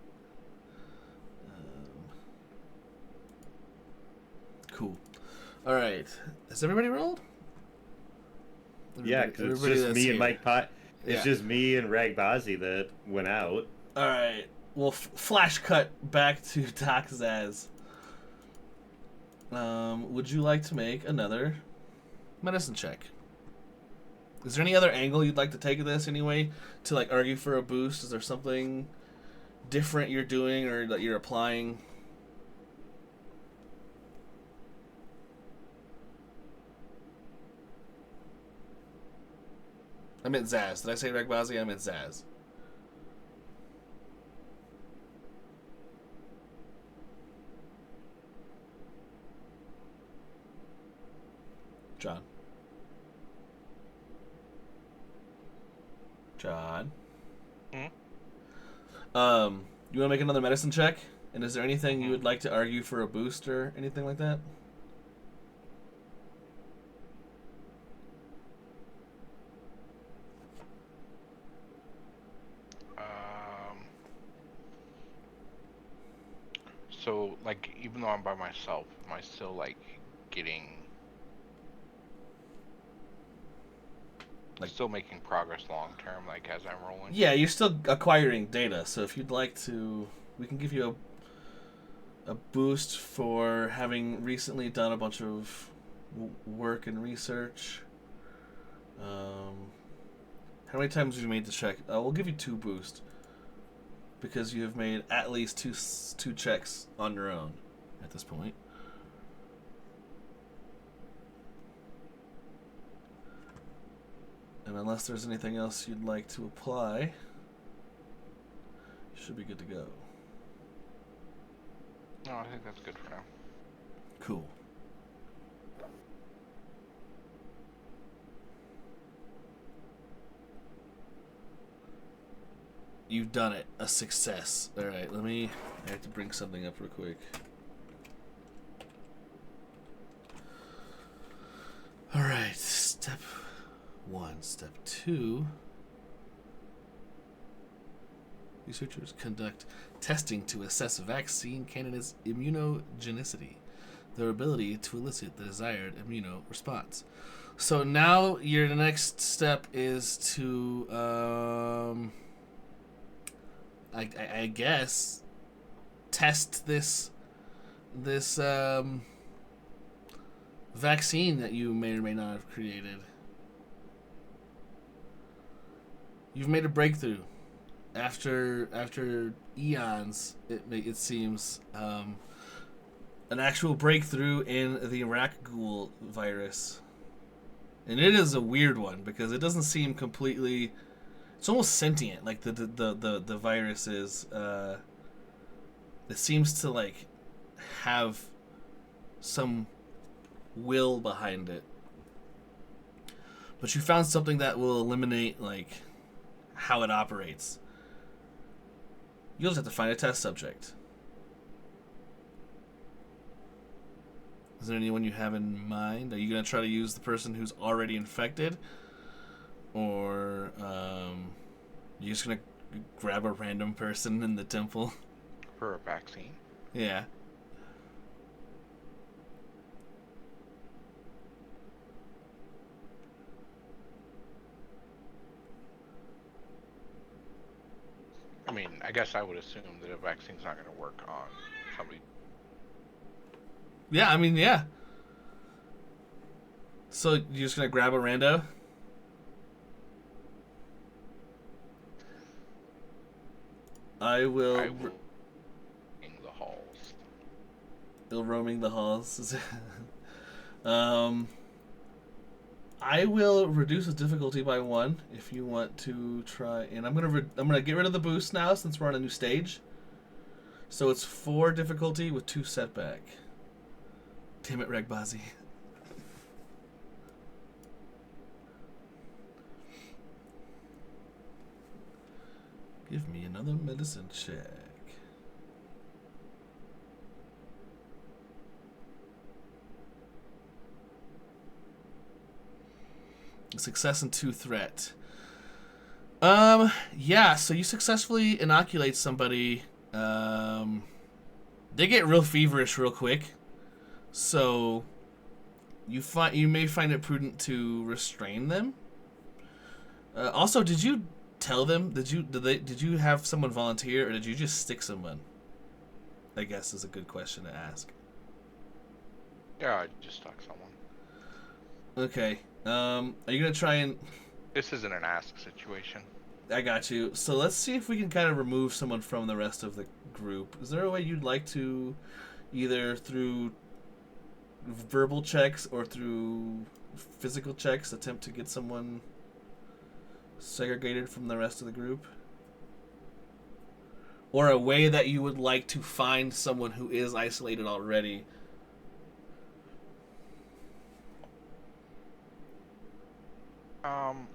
Cool. All right. Has everybody rolled? Yeah, because it's just that's me here. and Mike Pot. It's Yeah. just me and Ragbazi that went out. All right. Well, flash cut back to Doc Zaz. Would you like to make another medicine check? Is there any other angle you'd like to take of this anyway? To like argue for a boost? Is there something different you're doing or that you're applying? I meant Zaz. Did I say Ragbazi? I meant Zaz. John. John. Hmm? You want to make another medicine check? And is there anything you would like to argue for a boost or anything like that? So, like, even though I'm by myself, am I still, like, getting... Like, Still making progress long term, like as I'm rolling. yeah, you're still acquiring data. So if you'd like to, we can give you a boost for having recently done a bunch of work and research. How many times have you made the check? We'll give you 2 boost because you have made at least two checks on your own at this point. And unless there's anything else you'd like to apply, you should be good to go. No, I think that's good for now. Cool. You've done it. A success. Alright, I have to bring something up real quick. Alright, step 1. Step 2. Researchers conduct testing to assess vaccine candidates' immunogenicity, their ability to elicit the desired immuno response. So now your next step is to, I guess, test this vaccine that you may or may not have created. You've made a breakthrough. After eons, it seems, an actual breakthrough in the Iraq Ghoul virus, and it is a weird one because it doesn't seem completely. It's almost sentient, like the virus is. It seems to like have some will behind it, but you found something that will eliminate like how it operates. You'll just have to find a test subject. Is there anyone you have in mind? Are you going to try to use the person who's already infected? Or you're just going to grab a random person in the temple? For a vaccine? Yeah. I mean, I guess I would assume that a vaccine's not going to work on somebody. Yeah, I mean, yeah. So you're just going to grab a rando? I will In the halls. Still roaming the halls. I will reduce the difficulty by 1 if you want to try. And I'm gonna get rid of the boost now since we're on a new stage. So it's 4 difficulty with 2 setback. Damn it, Regbazi. Give me another medicine check. Success and 2 threat. Yeah, so you successfully inoculate somebody. They get real feverish real quick. So you may find it prudent to restrain them. Also, did you tell them? Did you have someone volunteer, or did you just stick someone? I guess is a good question to ask. Yeah, I just stuck someone. Okay. Are you gonna try and? This isn't an ask situation. I got you. So let's see if we can kind of remove someone from the rest of the group. Is there a way you'd like to, either through verbal checks or through physical checks, attempt to get someone segregated from the rest of the group? Or a way that you would like to find someone who is isolated already?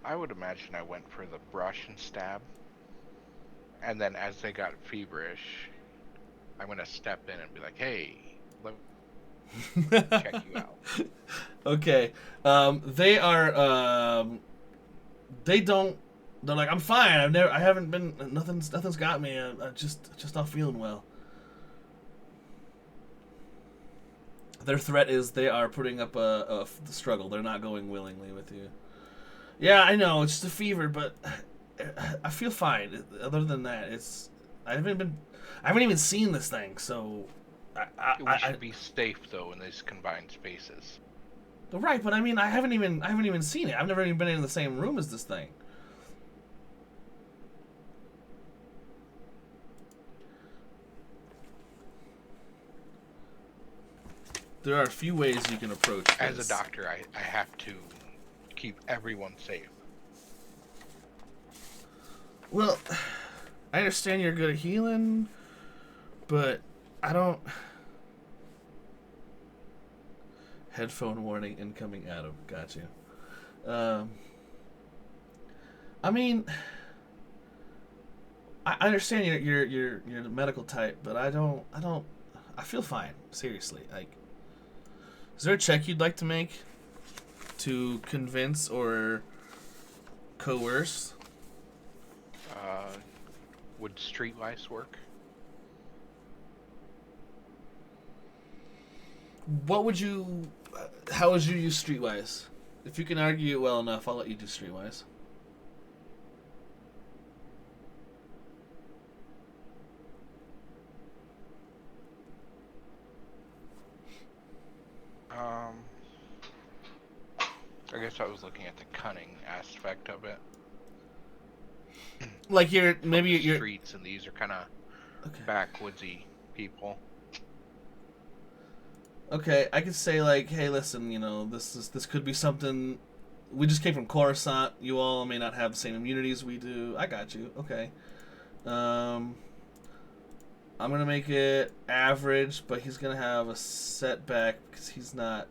I would imagine I went for the brush and stab. And then as they got feverish, I'm going to step in and be like, hey, let me check you out. Okay. They are, they're like, I'm fine. I haven't been, nothing's got me. I just not feeling well. Their threat is they are putting up a struggle. They're not going willingly with you. Yeah, I know it's the fever, but I feel fine. Other than that, I haven't even seen this thing, so We should be safe though in these confined spaces. right. But I mean, I haven't even seen it. I've never even been in the same room as this thing. There are a few ways you can approach this. As a doctor, I have to keep everyone safe. Well, I understand you're good at healing, but I don't. Headphone warning incoming Adam. Got you. I mean, I understand you're the medical type, but I don't. I feel fine. Seriously, like, is there a check you'd like to make to convince or coerce? Would streetwise work? What would you? How would you use Streetwise? If you can argue it well enough, I'll let you do Streetwise. I guess I was looking at the cunning aspect of it. Like you're From maybe the you're streets, and these are kind of okay. backwoodsy people. Okay, I could say like, hey, listen, this could be something. We just came from Coruscant. You all may not have the same immunities we do. I got you. Okay. I'm gonna make it average, but he's gonna have a setback because he's not.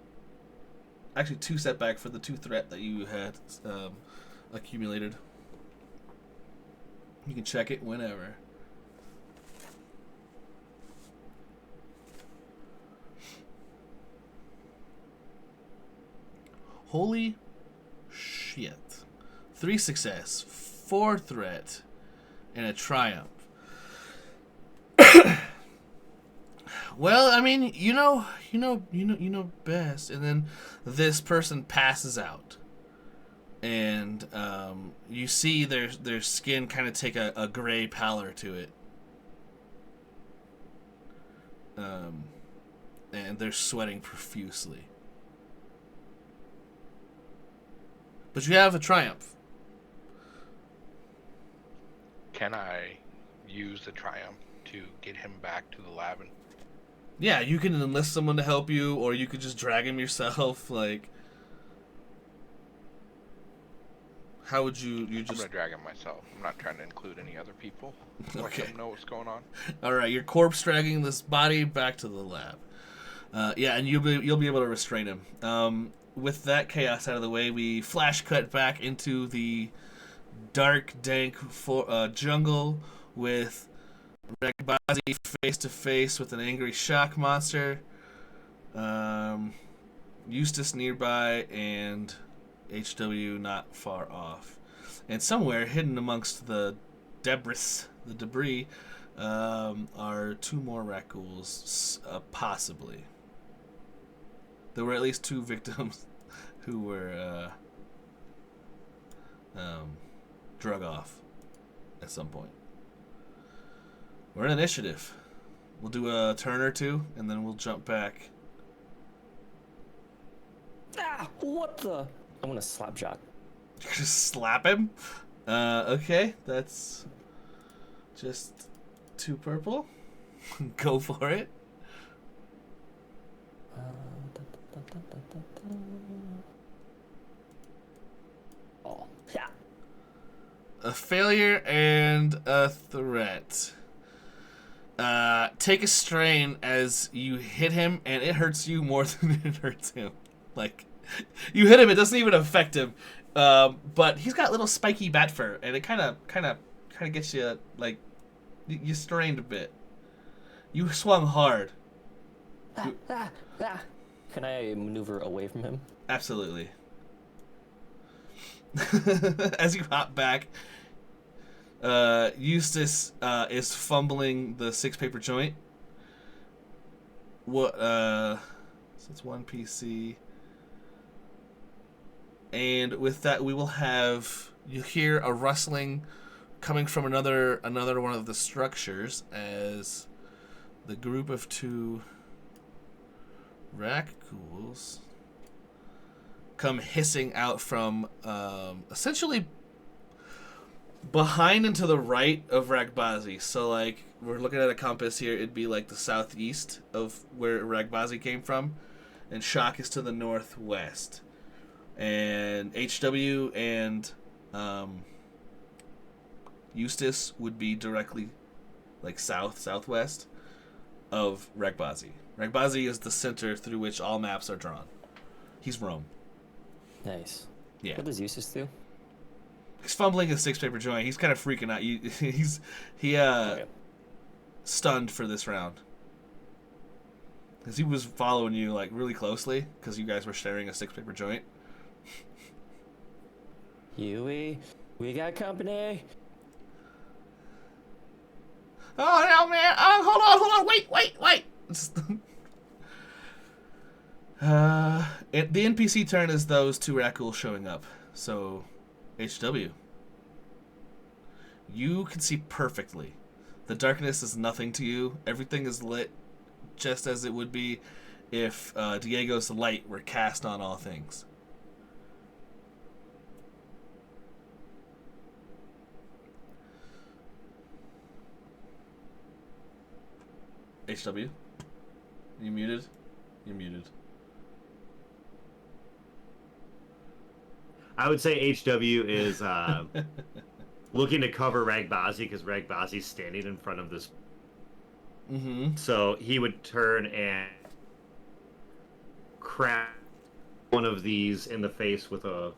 Actually, 2 setback for the 2 threat that you had accumulated. You can check it whenever. Holy shit. 3 success, 4 threat, and a triumph. Well, I mean, you know best. And then this person passes out, and you see their skin kind of take a gray pallor to it, and they're sweating profusely. But you have a triumph. Can I use the triumph to get him back to the lab? And Yeah, you can enlist someone to help you, or you could just drag him yourself. Like, how would you I'm just? gonna drag him myself. I'm not trying to include any other people. Let Okay. them know what's going on. All right, you're corpse dragging this body back to the lab. Yeah, and you'll be able to restrain him. With that chaos out of the way, we flash cut back into the dark, dank jungle with Rekbazi face to face with an angry shock monster. Eustace nearby, and HW not far off. And somewhere hidden amongst the debris, are 2 more Rakghouls, possibly. There were at least 2 victims who were drug off at some point. We're in initiative. We'll do a turn or 2, and then we'll jump back. Ah, what the? I'm gonna slap Jock. Just slap him? Okay, that's just 2 purple. Go for it. Oh, yeah. A failure and a threat. Take a strain as you hit him, and it hurts you more than it hurts him. Like, you hit him, it doesn't even affect him. But he's got little spiky bat fur, and it kind of gets you, like, you strained a bit. You swung hard. Can I maneuver away from him? Absolutely. As you hop back, Eustace is fumbling the 6-paper joint. What? So it's 1 PC. And with that, we will have you hear a rustling coming from another one of the structures as the group of 2 raccoons come hissing out from essentially behind and to the right of Ragbazi. So, like, we're looking at a compass here. It'd be like the southeast of where Ragbazi came from, and Shock is to the northwest. And HW and Eustace would be directly, like, southwest of Ragbazi. Ragbazi is the center through which all maps are drawn. He's Rome. Nice. Yeah. What does Eustace do? He's fumbling his 6-paper joint. He's kind of freaking out. He stunned for this round. Because he was following you, like, really closely, because you guys were sharing a 6-paper joint. Huey, we got company. Oh, no, man. Oh, hold on. Wait. The NPC turn is those 2 raccoons showing up. So, HW. You can see perfectly. The darkness is nothing to you. Everything is lit just as it would be if Diego's light were cast on all things. HW? You muted? You're muted. I would say HW is looking to cover Ragbazi because Ragbazi's standing in front of this. Mm-hmm. So he would turn and crack one of these in the face with a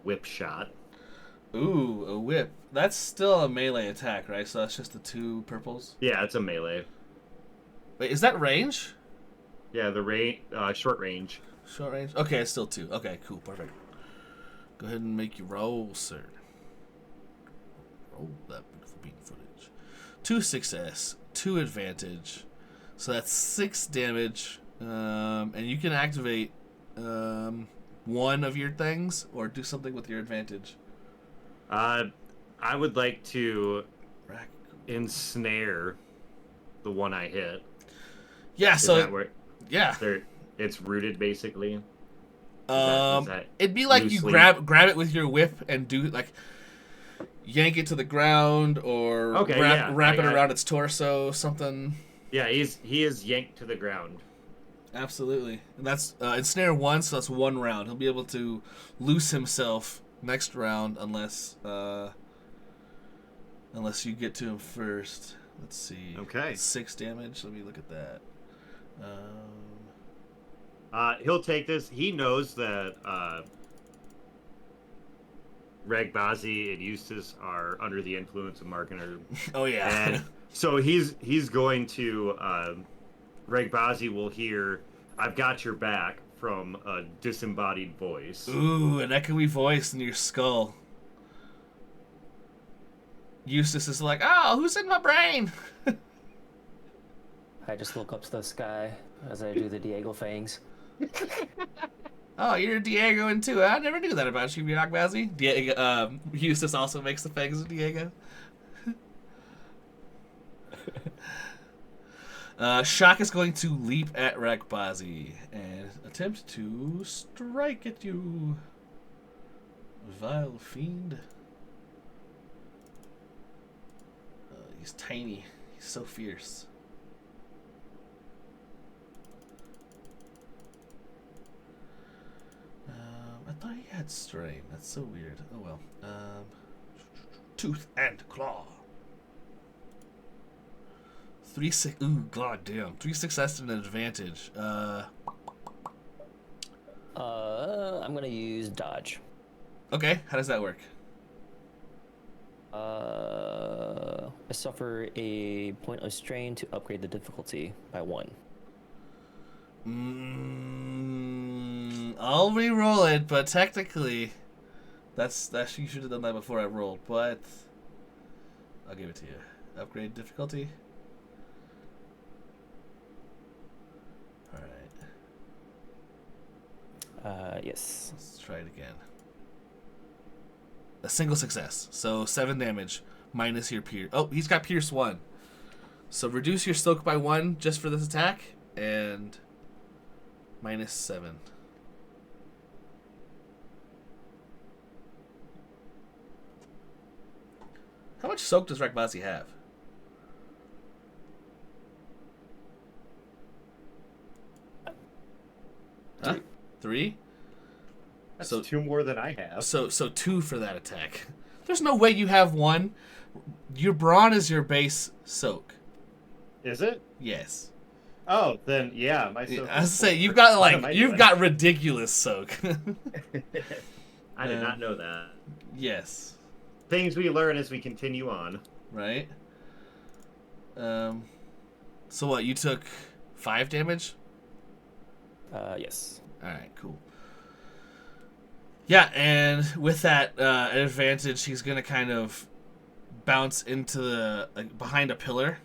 whip shot. Ooh, a whip. That's still a melee attack, right? So that's just the 2 purples? Yeah, it's a melee. Wait, is that range? Yeah, the short range. Short range? Okay, it's still 2. Okay, cool, perfect. Go ahead and make you roll, sir. Roll that beautiful bean footage. 2 success, 2 advantage. So that's 6 damage. And you can activate 1 of your things or do something with your advantage. I would like to ensnare the one I hit. Yeah, Is so that where yeah. It's rooted basically. Is that It'd be like loosely... you grab it with your whip and do like yank it to the ground or wrap it around its torso, something. Yeah, he is yanked to the ground. Absolutely, and that's ensnare 1, so that's 1 round. He'll be able to loose himself next round unless you get to him first. Let's see. Okay. 6 damage. Let me look at that. He'll take this. He knows that Ragbazi and Eustace are under the influence of Marketer. Oh yeah. And so he's going to Ragbazi will hear "I've got your back" from a disembodied voice. Ooh, an echoey voice in your skull. Eustace is like, "Oh, who's in my brain?" I just look up to the sky as I do the Diego fangs. Oh, you're Diego and too. I never knew that about you, Ragbazi. Diego, Eustace also makes the fangs of Diego. Shock is going to leap at Ragbazi and attempt to strike at you. Vile fiend. He's tiny. He's so fierce. I thought he had strain. That's so weird. Oh well. Tooth and claw. 3 ooh, god damn. 3 success and an advantage. I'm gonna use dodge. Okay, how does that work? I suffer a point of strain to upgrade the difficulty by 1. I'll re-roll it, but technically, that's you should have done that before I rolled. But I'll give it to you. Upgrade difficulty. All right. Yes. Let's try it again. A single success. So 7 damage minus your pierce. Oh, he's got pierce 1. So reduce your soak by 1 just for this attack, and minus 7. How much soak does Rakbazi have? Huh? 3? That's So- 2 more than I have. So 2 for that attack. There's no way you have 1. Your brawn is your base soak. Is it? Yes. Oh, then yeah, my soak I was is say full. you've got What am I like you've doing? got ridiculous soak. I did not know that. Yes. Things we learn as we continue on. Right. So what? You took 5 damage. Yes. All right. Cool. Yeah, and with that advantage, he's gonna kind of bounce into the behind a pillar,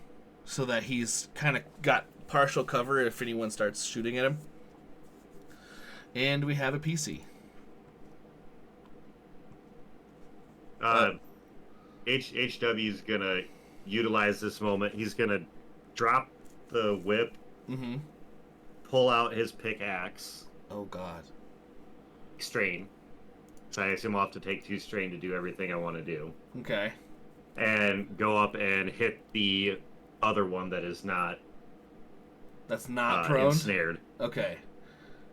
so that he's kind of got partial cover if anyone starts shooting at him. And we have a PC. HW is gonna utilize this moment. He's gonna drop the whip, Mm-hmm. pull out his pickaxe, Oh God. strain. So I assume I'll have to take 2 strain to do everything I want to do, Okay. and go up and hit the other one that is not That's not prone. ensnared, Okay.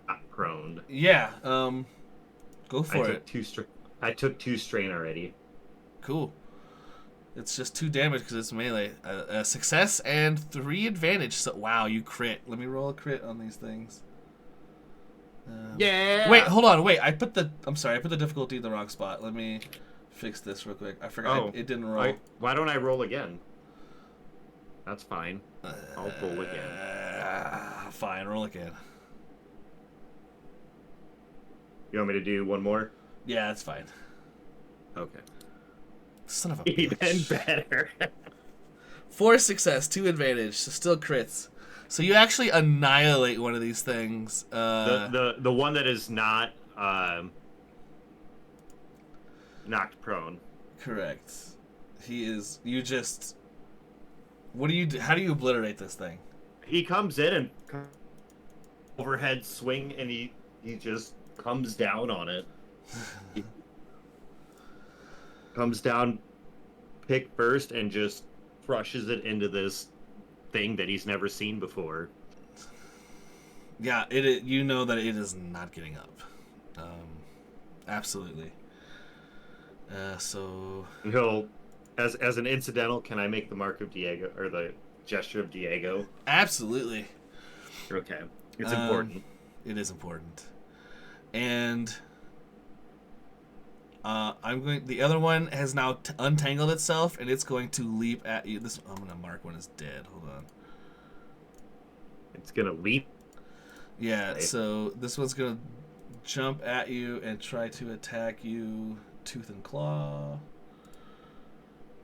not prone. Yeah. Go for it. I took 2 strain already. Cool. It's just 2 damage because it's melee. A success and 3 advantage. So wow, you crit. Let me roll a crit on these things. Yeah. Wait, hold on. Wait, I'm sorry. I put the difficulty in the wrong spot. Let me fix this real quick. I forgot it didn't roll. Why don't I roll again? That's fine. I'll roll again. Fine, roll again. You want me to do one more? Yeah, that's fine. Okay. Son of a Even bitch. better. 4 success, 2 advantage, so still crits. So you actually annihilate one of these things. The one that is not knocked prone. Correct. He is. You just. What do you do? How do you obliterate this thing? He comes in and overhead swing, and he just comes down on it. He comes down, pick first, and just crushes it into this thing that he's never seen before. Yeah, it. You know that it is not getting up. Absolutely. So. He'll, as an incidental, can I make the mark of Diego or the gesture of Diego? Absolutely. Okay, it's important. It is important. And I'm going. The other one has now untangled itself, and it's going to leap at you. This I'm gonna mark when it's dead. Hold on. It's gonna leap. Yeah. Right. So this one's gonna jump at you and try to attack you, tooth and claw.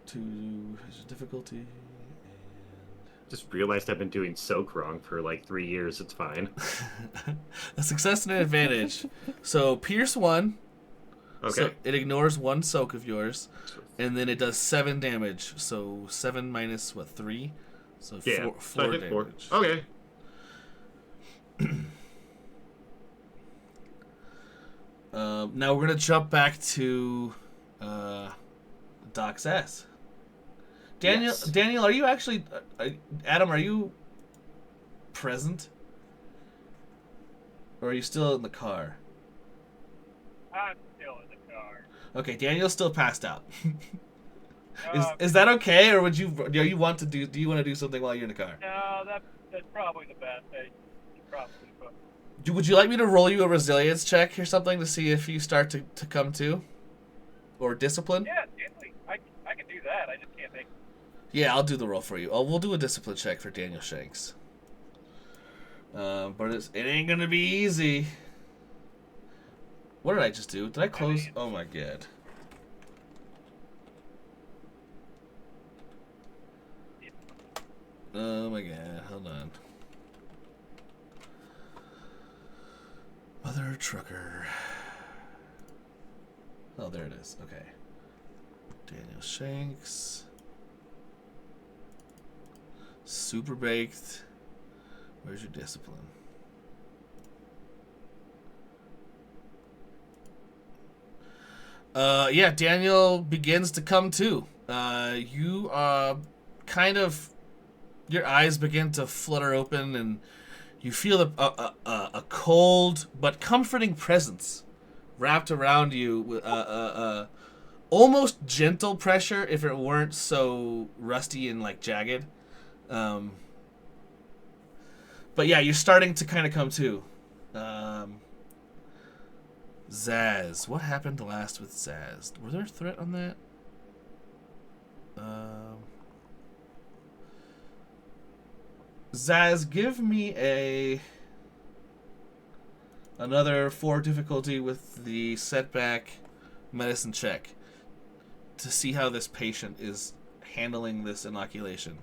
To his difficulty. And Just realized I've been doing soak wrong for like 3 years. It's fine. a success and an advantage. So pierce 1. Okay. So it ignores 1 soak of yours, and then it does 7 damage. So 7 minus what 3? So yeah. 4 So I did damage. 4. Okay. Now we're gonna jump back to Doc's S. Daniel, Yes. Daniel, are you actually? Adam, are you present, or are you still in the car? I'm still in the car. Okay, Daniel's still passed out. Uh, Is that okay, or do you want to do? Do you want to do something while you're in the car? No, that's probably the best. Probably. But Would you like me to roll you a resilience check or something to see if you start to come to, or discipline? yeah, definitely. I can do that. I just can't make. Yeah, I'll do the roll for you. We'll do a discipline check for Daniel Shanks. But it ain't gonna be easy. What did I just do? Did I close? Oh my god. Oh my god, hold on. Mother trucker. Oh, there it is. Okay. Daniel Shanks. Super baked. Where's your discipline? Yeah, Daniel begins to come to. You kind of, your eyes begin to flutter open, and you feel a cold but comforting presence wrapped around you with almost gentle pressure if it weren't so rusty and like jagged. But yeah, you're starting to kind of come to. Zaz. What happened last with Zaz? Was there a threat on that? Zaz, give me another 4 difficulty with the setback medicine check to see how this patient is handling this inoculation.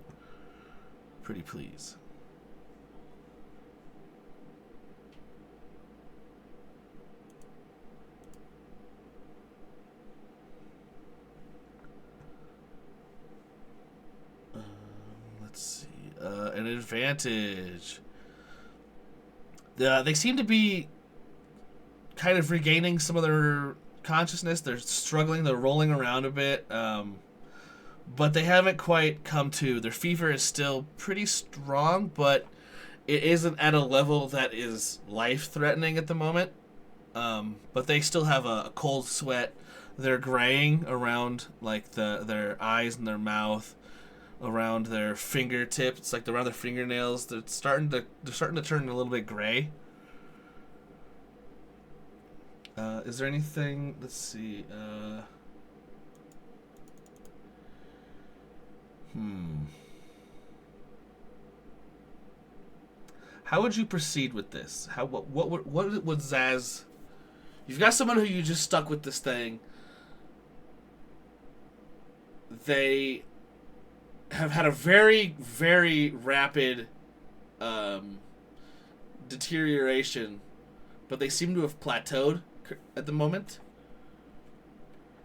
Pretty please. Let's see. An advantage. They seem to be kind of regaining some of their consciousness. They're struggling. They're rolling around a bit. But they haven't quite come to. Their fever is still pretty strong, but it isn't at a level that is life-threatening at the moment. But they still have a cold sweat. They're graying around like their eyes and their mouth, around their fingertips, like around their fingernails. They're starting to turn a little bit gray. Is there anything? Let's see. How would you proceed with this? What would Zaz? You've got someone who you just stuck with this thing. They have had a very, very rapid deterioration, but they seem to have plateaued at the moment.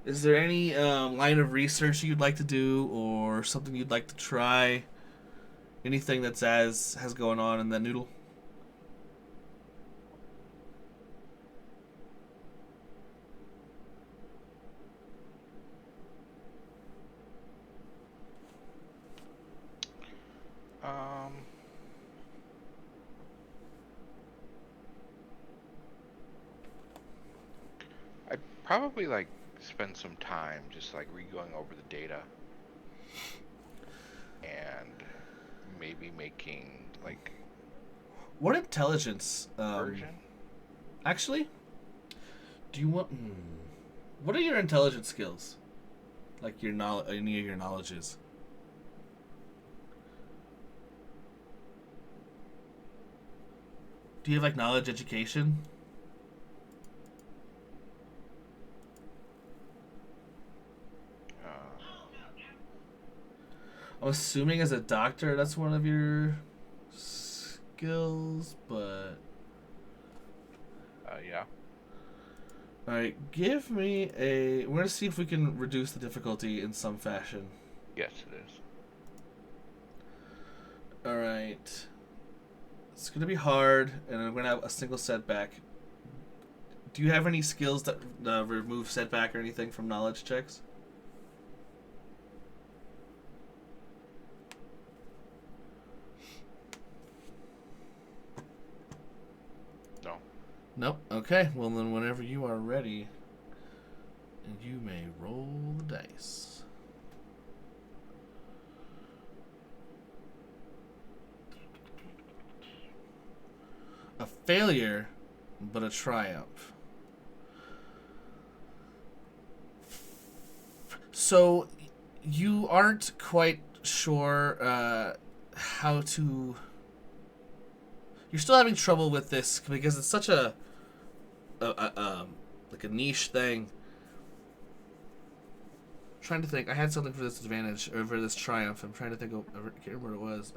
Is there any line of research you'd like to do, or something you'd like to try? Anything that Zaz has going on in that noodle? I'd probably like spend some time just like re-going over the data and maybe making like What intelligence? version. Actually, do you want? What are your intelligence skills? Like your knowledge, any of your knowledges? Do you have like knowledge education? I'm assuming as a doctor that's one of your skills, but Yeah. alright, give me a... We're gonna see if we can reduce the difficulty in some fashion. Yes, it is. Alright. It's gonna be hard, and I'm gonna have a single setback. Do you have any skills that remove setback or anything from knowledge checks? No. Nope. Okay, well then whenever you are ready, and you may roll the dice. A failure, but a triumph. So, you aren't quite sure how to... You're still having trouble with this because it's such a like a niche thing. I'm trying to think. I had something for this advantage or for this triumph. I'm trying to think of. I can't remember what it was.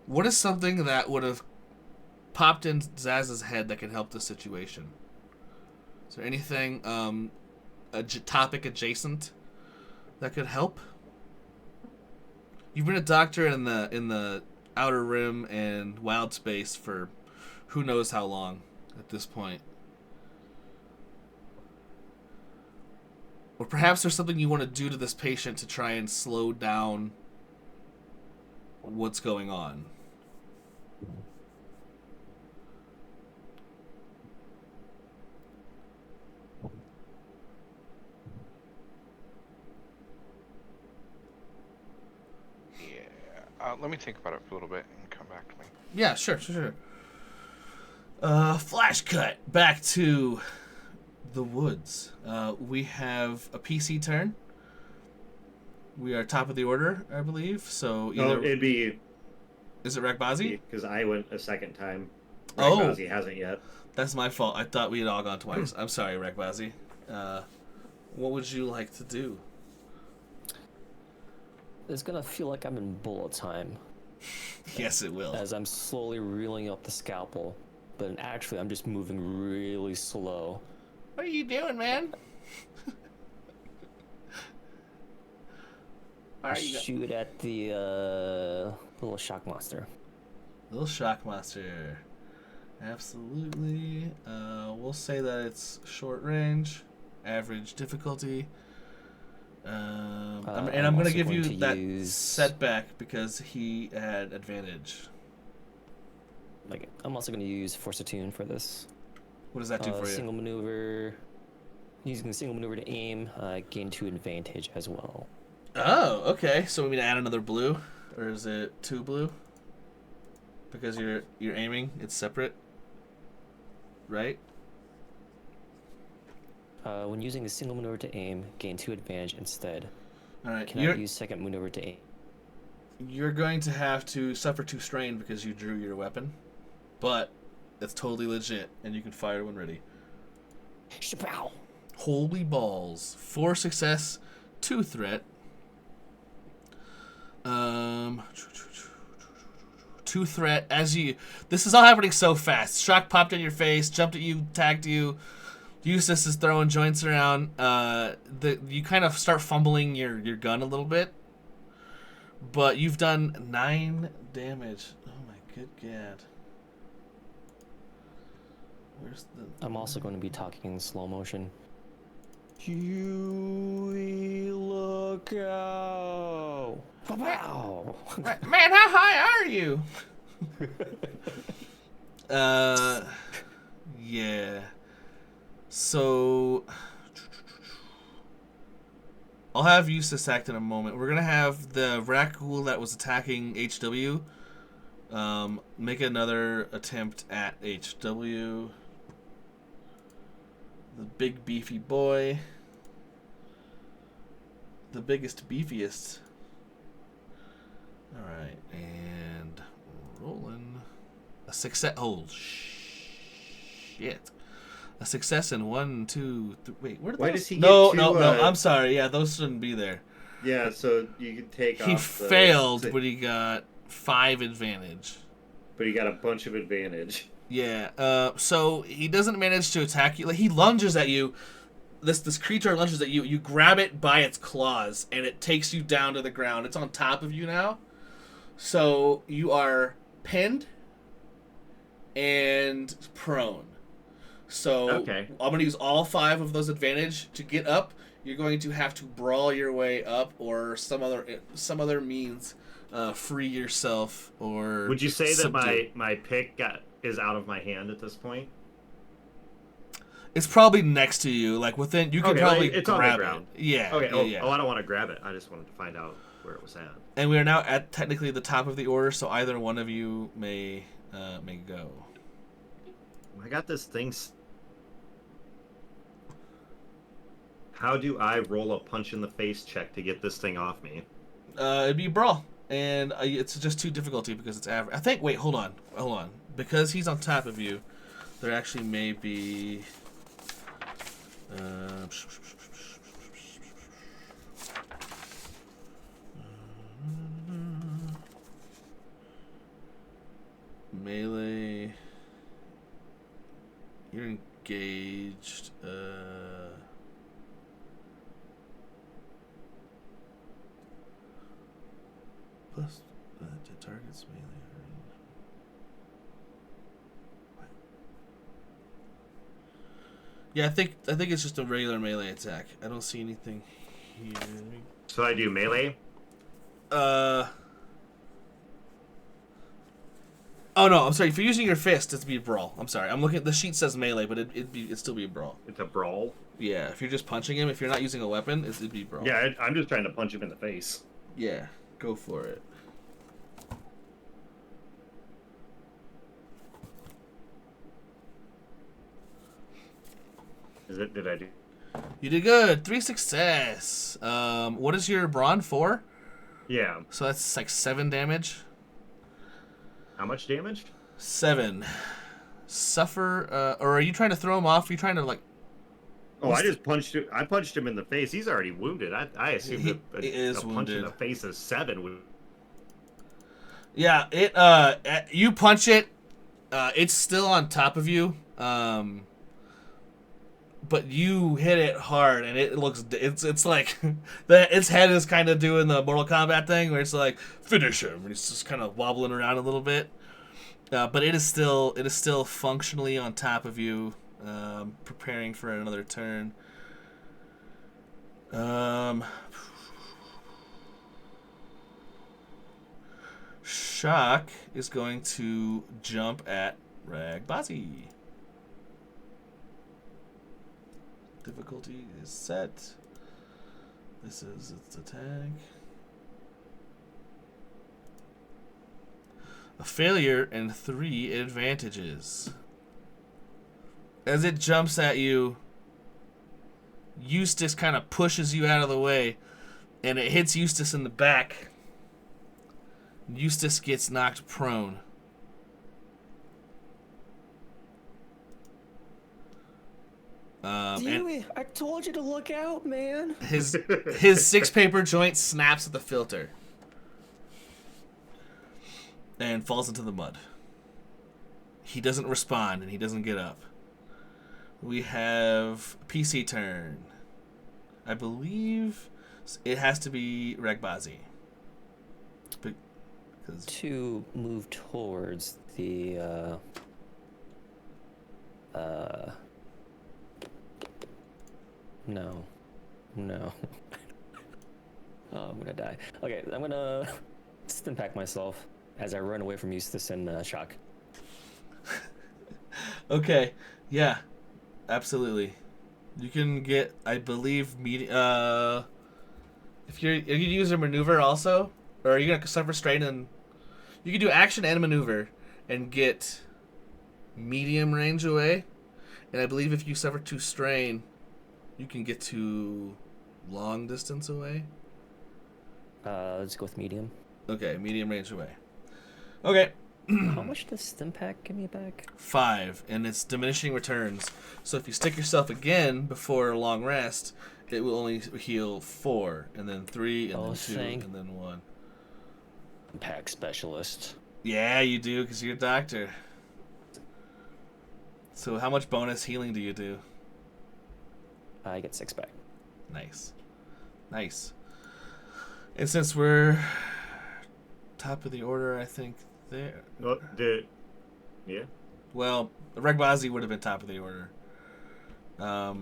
What is something that would have popped in Zaz's head that can help the situation? Is there anything topic adjacent that could help? You've been a doctor in the Outer Rim and Wild Space for who knows how long at this point. Or perhaps there's something you want to do to this patient to try and slow down what's going on. Let me think about it for a little bit and come back to me. Yeah, sure. Flash cut back to the woods. We have a PC turn. We are top of the order, I believe. So either it'd be. Is it Rakbazi? Because I went a second time. Oh. Rakbazi hasn't yet. That's my fault. I thought we had all gone twice. I'm sorry, Rakbazi. What would you like to do? It's gonna feel like I'm in bullet time Yes, it will. as I'm slowly reeling up the scalpel, but actually I'm just moving really slow. What are you doing, man? I shoot at the little shock monster. Little shock monster. Absolutely. We'll say that it's short range, average difficulty. I'm going to give you that setback because he had advantage. Like, I'm also going to use Force Attune for this. What does that do for you? Single maneuver. Using the single maneuver to aim, gain 2 advantage as well. Oh, okay. So we need to add another blue, or is it 2 blue? Because you're aiming, it's separate, right? When using the single maneuver to aim, gain 2 advantage instead. All right. Can I use second maneuver to aim? You're going to have to suffer 2 strain because you drew your weapon, but it's totally legit, and you can fire when ready. Shapow! Holy balls! 4 success, 2 threat. 2 threat as you. This is all happening so fast. Shock popped in your face, jumped at you, tagged you. Eustace is throwing joints around. You kind of start fumbling your gun a little bit, but you've done 9 damage. Oh my good god! Where's the? I'm also going to be talking in slow motion. Huey, look out! Wow! Man, how high are you? Yeah. So, I'll have Eustace act in a moment. We're gonna have the Rakghoul that was attacking HW make another attempt at HW. The big beefy boy. The biggest beefiest. Alright, and rolling. A success. Oh, shit. A success in 1, 2, 3. Wait, where did Why those... does he No, get no, two, no. I'm sorry. Yeah, those shouldn't be there. Yeah, so you could take He off the... failed, but he got 5 advantage. But he got a bunch of advantage. Yeah, so he doesn't manage to attack you. Like, he lunges at you. This creature lunges at you. You grab it by its claws, and it takes you down to the ground. It's on top of you now. So you are pinned and prone. So Okay. I'm going to use all 5 of those advantage to get up. You're going to have to brawl your way up, or some other means free yourself. Or Would you say that subdue. my pick is out of my hand at this point? It's probably next to you, like within. You can Okay, probably it's on the grab ground. it. Yeah. Okay. Yeah. I don't want to grab it. I just wanted to find out where it was at. And we are now at technically the top of the order, so either one of you may go. I got this thing. How do I roll a punch in the face check to get this thing off me? It'd be brawl, and it's just 2 difficulty because it's average. I think. Wait, hold on. Because he's on top of you, there actually may be. Melee. plus to targets melee. Yeah, I think it's just a regular melee attack. I don't see anything here. So I do melee. Oh no, I'm sorry. If you're using your fist, it'd be a brawl. I'm sorry. I'm looking at the sheet says melee, but it'd still be a brawl. It's a brawl. Yeah, if you're just punching him, if you're not using a weapon, it'd be brawl. Yeah, I'm just trying to punch him in the face. Yeah, go for it. Did I do? You did good. 3 success. What is your brawn for? Yeah. So that's like 7 damage. How much damage? 7. Suffer. Or are you trying to throw him off? Are you trying to like? Oh, I just punched him. I punched him in the face. He's already wounded. I assume He a is punch in wounded. the face is 7 would. Yeah. You punch it. It's still on top of you. But you hit it hard, and it's like its head is kind of doing the Mortal Kombat thing, where it's like finish him, and it's just kind of wobbling around a little bit. But it is still functionally on top of you, preparing for another turn. Shock is going to jump at Ragbazi. Difficulty is set. This is its attack. A failure and 3 advantages. As it jumps at you, Eustace kind of pushes you out of the way, and it hits Eustace in the back. Eustace gets knocked prone. Dewey, I told you to look out, man. His 6 paper joint snaps at the filter and falls into the mud. He doesn't respond and he doesn't get up. We have PC turn. I believe it has to be Ragbazi. To move towards the No. Oh, I'm gonna die. Okay, I'm gonna stim pack myself as I run away from Eustace and Shock. Okay, yeah, absolutely. You can get, I believe, if you use a maneuver also, or are you gonna suffer strain and you can do action and maneuver and get medium range away, and I believe if you suffer 2 strain, you can get to long distance away. Let's go with medium. Okay, medium range away. Okay. How much does stim pack give me back? 5, and it's diminishing returns. So if you stick yourself again before a long rest, it will only heal 4, and then 3, and then 2, and then 1. Pack specialist. Yeah, you do, because you're a doctor. So how much bonus healing do you do? I get 6 back. Nice. And since we're top of the order, I think there. Yeah. Well, Ragbazi would have been top of the order. Yeah,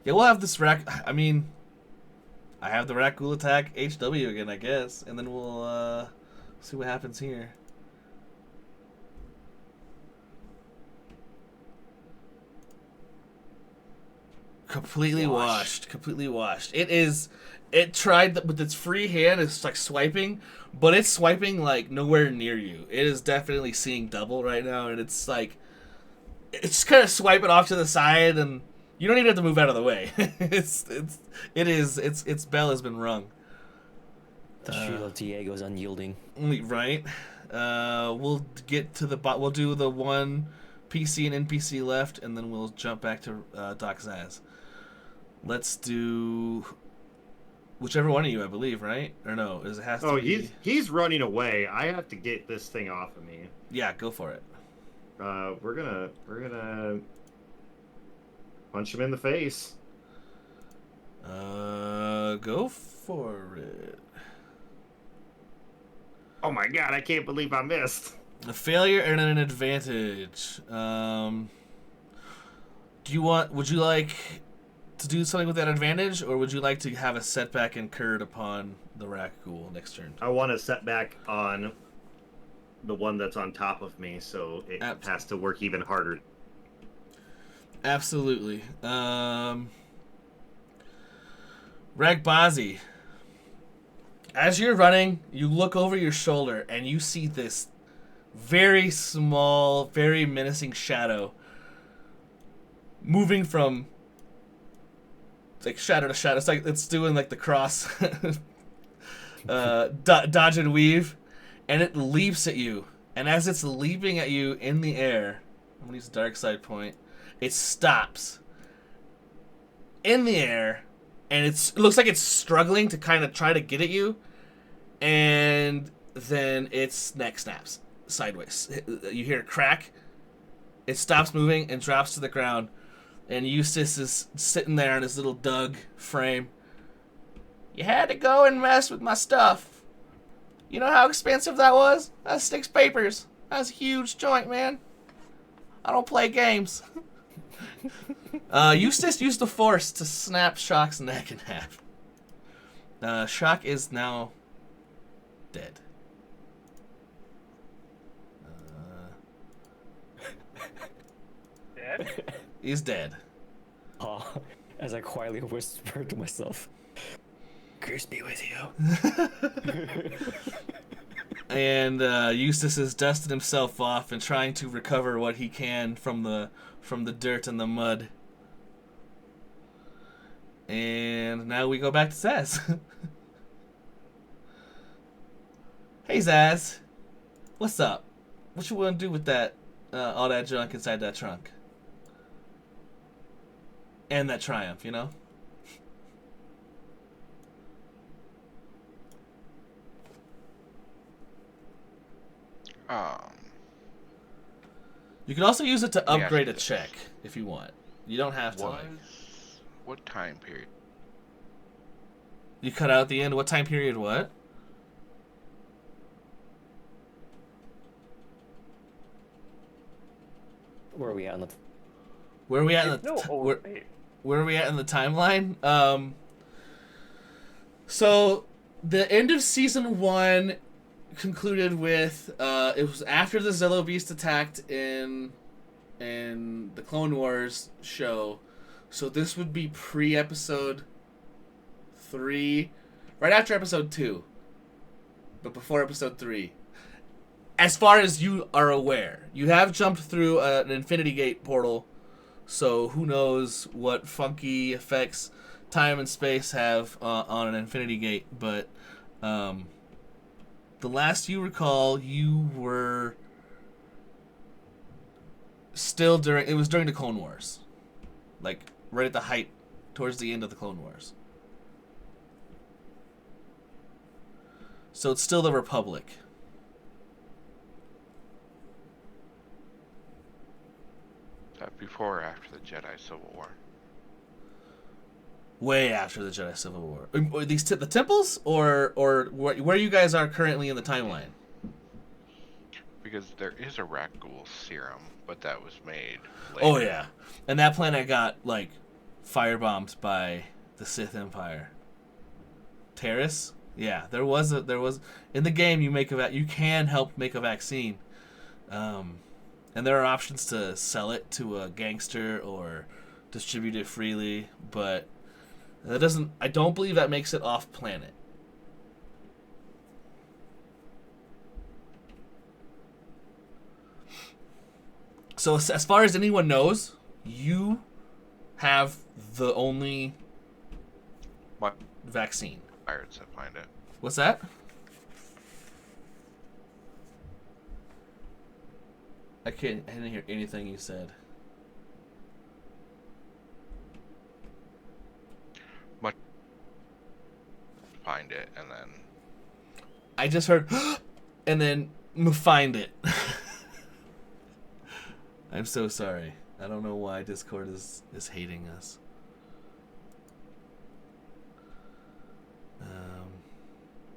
we'll have this I mean, I have the Rakghoul attack HW again, I guess, and then we'll see what happens here. Completely washed. It tried with its free hand. It's like swiping, but it's swiping like nowhere near you. It is definitely seeing double right now, and it's like it's kind of swiping off to the side, and you don't even have to move out of the way. Its bell has been rung. The shield of Diego is unyielding. Right. We'll get to the We'll do the one PC and NPC left, and then we'll jump back to Doc Zaz. Let's do whichever one of you, I believe, right? Or no? Does it have to be? He's running away. I have to get this thing off of me. Yeah, go for it. We're gonna punch him in the face. Go for it. Oh my god, I can't believe I missed. A failure and an advantage. Would you like to do something with that advantage, or would you like to have a setback incurred upon the Rakghoul next turn? I want to set back on the one that's on top of me, so it has to work even harder. Absolutely. Ragbazi. As you're running, you look over your shoulder and you see this very small, very menacing shadow moving from like shadow to shadow. It's like it's doing like the cross dodge and weave, and it leaps at you. And as it's leaping at you in the air, I'm gonna use dark side point. It stops in the air, and it looks like it's struggling to kind of try to get at you, and then its neck snaps sideways. You hear a crack. It stops moving and drops to the ground, and Eustace is sitting there in his little Doug frame. You had to go and mess with my stuff. You know how expensive that was? That's 6 papers. That's a huge joint, man. I don't play games. Eustace used the force to snap Shock's neck in half. Shock is now dead. Dead? He's dead. Oh, as I quietly whisper to myself, "Curse be with you." And Eustace is dusting himself off and trying to recover what he can from the dirt and the mud. And now we go back to Zaz. Hey Zaz, what's up? What you want to do with that all that junk inside that trunk? And that Triumph, you know? You can also use it to Let me ask upgrade you a this. check if you want. You don't have to. Like, What time period? you cut out the end. What time period? What? Where are we at on the? Where are we at in There's the? no Where, wait. where are we at in the timeline? So the end of season 1 concluded with it was after the Zello Beast attacked in the Clone Wars show. So this would be pre-episode 3, right after episode 2, but before episode 3. As far as you are aware, you have jumped through an Infinity Gate portal, so who knows what funky effects time and space have on an Infinity Gate. But the last you recall, you were still during. It was during the Clone Wars, like right at the height, towards the end of the Clone Wars. So it's still the Republic. Is that before or after the Jedi Civil War? Way after the Jedi Civil War. Are these the temples, or where you guys are currently in the timeline? Because there is a Rakghoul serum, but that was made later. Oh yeah, and that planet got like firebombed by the Sith Empire. Terrace? Yeah, there was in the game. You can help make a vaccine, and there are options to sell it to a gangster or distribute it freely, but that doesn't. I don't believe that makes it off planet. So as far as anyone knows, you have the only My vaccine. pirates that find it. What's that? I didn't hear anything you said. Find it, and then I just heard, and then find it. I'm so sorry. I don't know why Discord is hating us.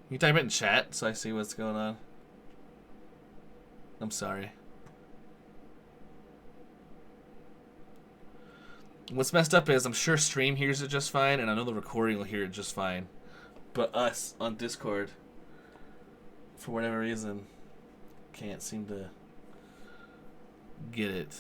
You type it in chat so I see what's going on. I'm sorry. What's messed up is I'm sure stream hears it just fine, and I know the recording will hear it just fine. But us on Discord, for whatever reason, can't seem to get it.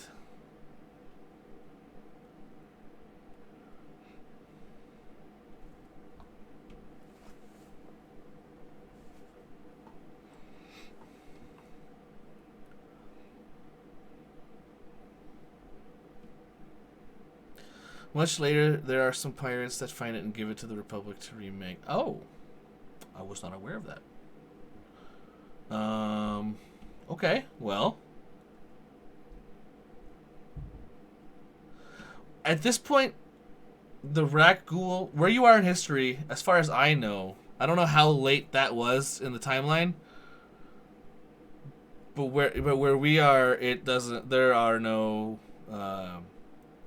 Much later, there are some pirates that find it and give it to the Republic to remake. Oh, I was not aware of that. Okay, well. At this point, the Rak Ghul, where you are in history, as far as I know, I don't know how late that was in the timeline. But where we are, it doesn't. There are no.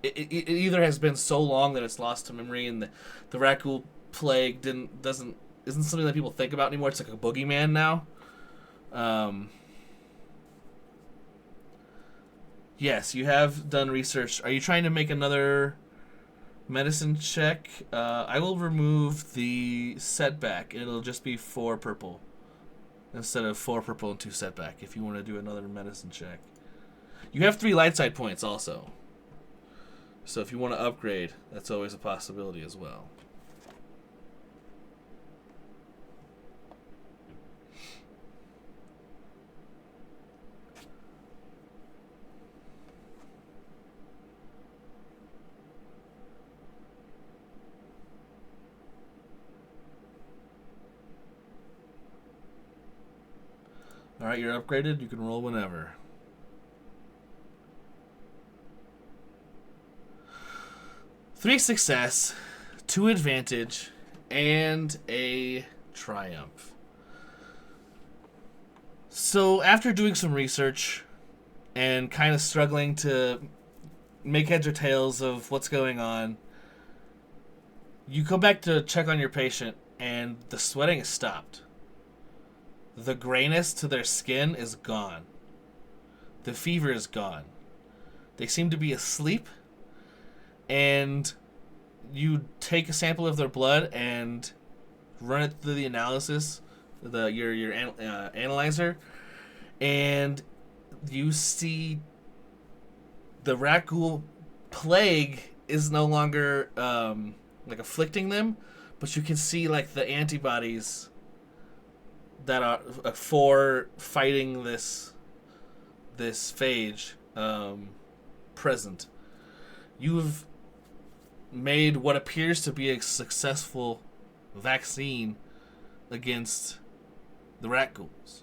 It either has been so long that it's lost to memory, and the Rak Ghul plague isn't something that people think about anymore. It's like a boogeyman now. Yes, you have done research. Are you trying to make another medicine check? I will remove the setback. It'll just be 4 purple instead of 4 purple and 2 setback. If you want to do another medicine check, you have 3 light side points also. So if you want to upgrade, that's always a possibility as well. Alright, you're upgraded. You can roll whenever. Three success, 2 advantage, and a triumph. So after doing some research and kind of struggling to make heads or tails of what's going on, you come back to check on your patient and the sweating is stopped. The grayness to their skin is gone. The fever is gone. They seem to be asleep. And you take a sample of their blood and run it through the analysis, your analyzer, and you see the Rak Ghul plague is no longer like afflicting them, but you can see like the antibodies that are for fighting this phage present. You've made what appears to be a successful vaccine against the Rak Ghouls.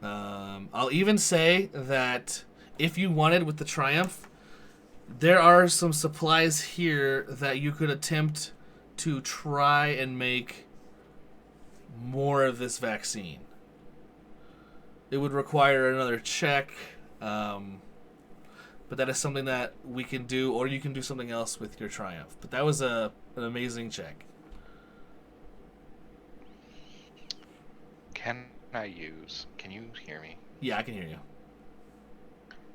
I'll even say that if you wanted with the Triumph, there are some supplies here that you could attempt to try and make more of this vaccine. It would require another check, but that is something that we can do, or you can do something else with your Triumph. But that was an amazing check. Can you hear me? Yeah, I can hear you.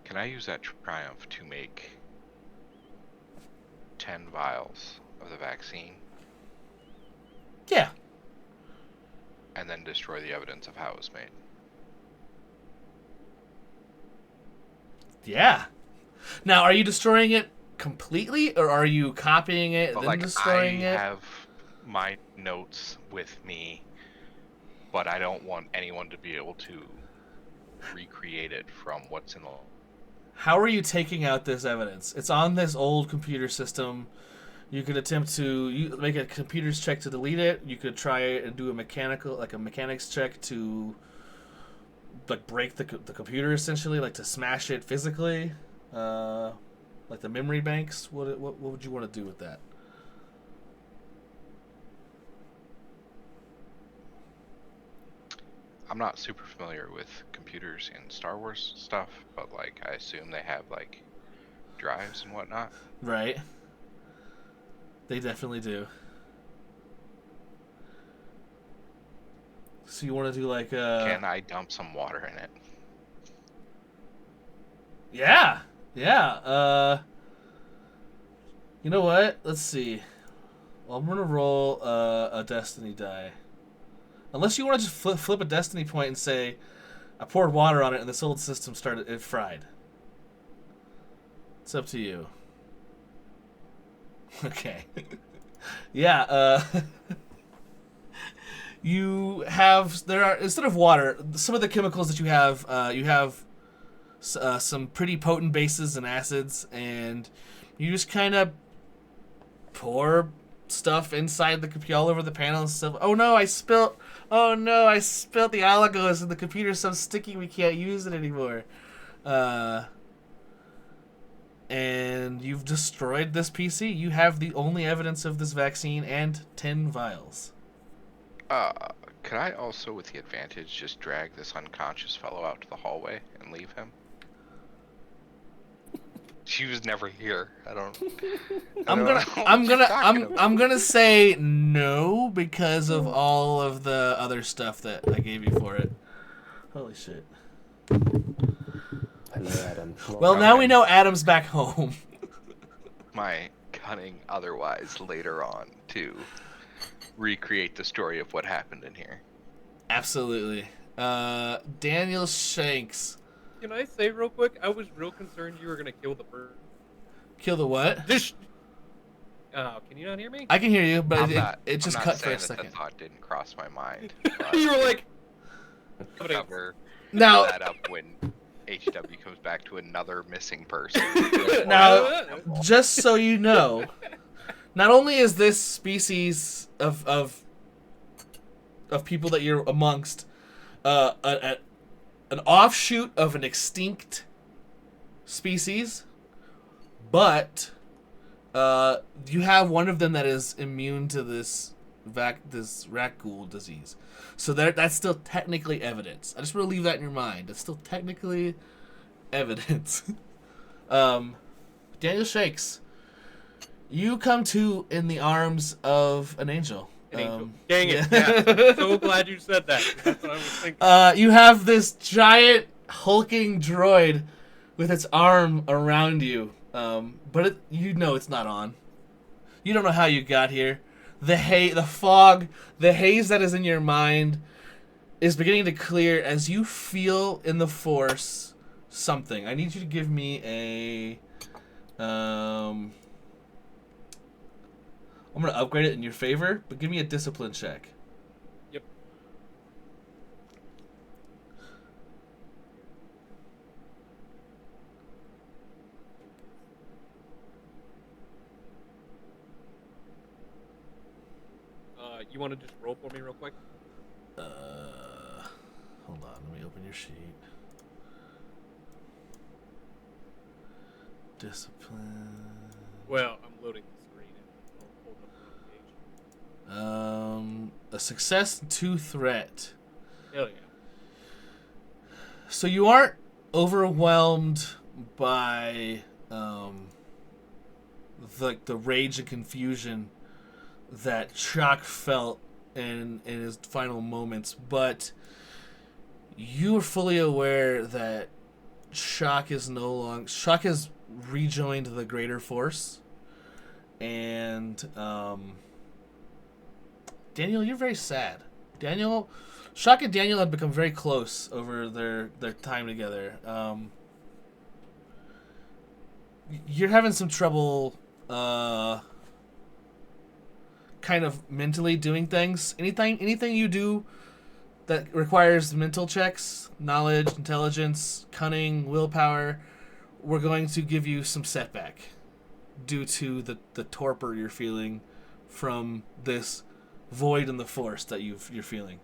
Can I use that Triumph to make 10 vials of the vaccine Yeah. and then destroy the evidence of how it was made? Yeah. Now, are you destroying it completely, or are you copying it and then destroying it? I have my notes with me, but I don't want anyone to be able to recreate it from what's in the... How are you taking out this evidence? It's on this old computer system. You could attempt to make a computer's check to delete it. You could try and do a mechanics check to like break the computer, essentially, like to smash it physically, like the memory banks. What would you want to do with that? I'm not super familiar with computers and Star Wars stuff, but like I assume they have like drives and whatnot. Right. They definitely do. So you want to do like Can I dump some water in it? Yeah. Yeah. You know what? Let's see. Well, I'm gonna roll a destiny die. Unless you want to just flip a destiny point and say, I poured water on it and this old system it fried. It's up to you. Okay. Yeah, you have, instead of water, some of the chemicals that you have some pretty potent bases and acids, and you just kind of pour stuff inside the computer all over the panel and stuff. Oh no, I spilled the oligos and the computer's so sticky we can't use it anymore. And you've destroyed this PC. You have the only evidence of this vaccine and 10 vials. Could I also, with the advantage, just drag this unconscious fellow out to the hallway and leave him? She was never here. I'm gonna say no because of all of the other stuff that I gave you for it. Holy shit. Hello, Adam. Well, now we know Adam's back home. My cunning otherwise later on to recreate the story of what happened in here. Absolutely. Daniel Shanks. Can I say real quick? I was real concerned you were gonna kill the bird. Kill the what? This. Can you not hear me? I can hear you, but it I'm just not cut for saying a that second. The thought didn't cross my mind. You were like. Cover Now, that up when HW comes back to another missing person. now, just so you know, not only is this species of people that you're amongst an offshoot of an extinct species, but you have one of them that is immune to this rat ghoul disease. So that's still technically evidence. I just want to leave that in your mind. It's still technically evidence. Daniel Shakes, you come to in the arms of an angel. An angel. Dang it. Yeah. I'm so glad you said that. That's what I was thinking. You have this giant hulking droid with its arm around you, but you know it's not on. You don't know how you got here. The fog, the haze that is in your mind is beginning to clear as you feel in the Force something. I need you to give me a... I'm going to upgrade it in your favor, but give me a discipline check. Yep. You want to just roll for me real quick? Hold on, let me open your sheet. Discipline. Well, I'm loading the screen and I'll hold up the wrong page. A success and 2 threat. Hell yeah. So you aren't overwhelmed by the rage and confusion that Shock felt in his final moments, but you are fully aware that Shock has rejoined the greater force, and Daniel, you're very sad. Shock and Daniel have become very close over their time together. You're having some trouble kind of mentally doing things. Anything you do that requires mental checks, knowledge, intelligence, cunning, willpower, we're going to give you some setback due to the torpor you're feeling from this void in the Force that you're feeling.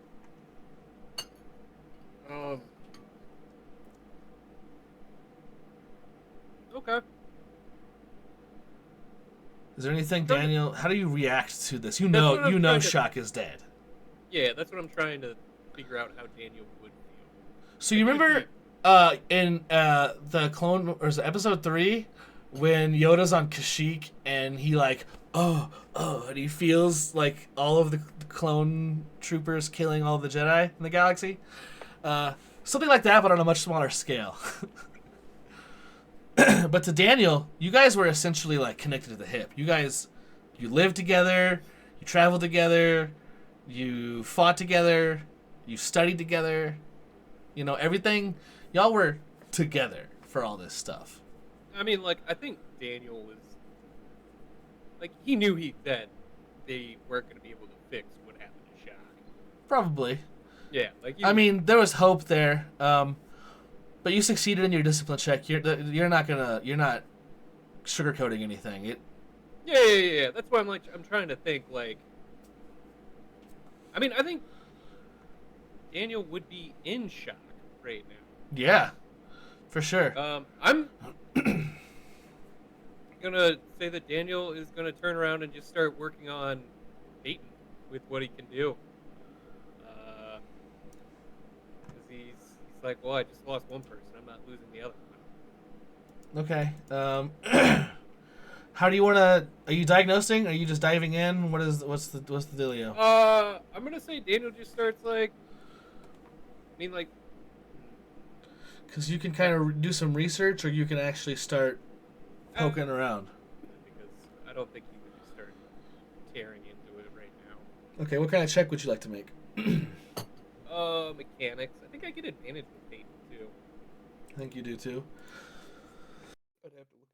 Okay. Is there anything, Daniel? How do you react to this? You That's what know I'm trying to- Shock is dead. Yeah, that's what I'm trying to figure out how Daniel would feel. So you remember in the Clone Wars episode 3 when Yoda's on Kashyyyk and he like and he feels like all of the clone troopers killing all the Jedi in the galaxy. Something like that, but on a much smaller scale. But to Daniel, you guys were essentially like connected to the hip. You lived together, you traveled together, you fought together, you studied together. You know, everything. Y'all were together for all this stuff. I mean, like, I think Daniel was like, he knew that they weren't going to be able to fix what happened to Shock. Probably. Yeah, like. I mean, there was hope there. But you succeeded in your discipline check. You're not sugarcoating anything. Yeah. That's why I'm trying to think, like. I mean, I think Daniel would be in Shock right now. Yeah, for sure. I'm gonna say that Daniel is gonna turn around and just start working on Peyton with what he can do. Because he's like, well, I just lost one person. I'm not losing the other one. Okay. How do you want to? Are you diagnosing? Are you just diving in? What's the dealio? I'm gonna say Daniel just starts like. I mean, like. Because you can kind of do some research, or you can actually start poking around. Because I don't think he would just start tearing into it right now. Okay, what kind of check would you like to make? Mechanics. I think I get advantage with Peyton too. I think you do too. I'd have to look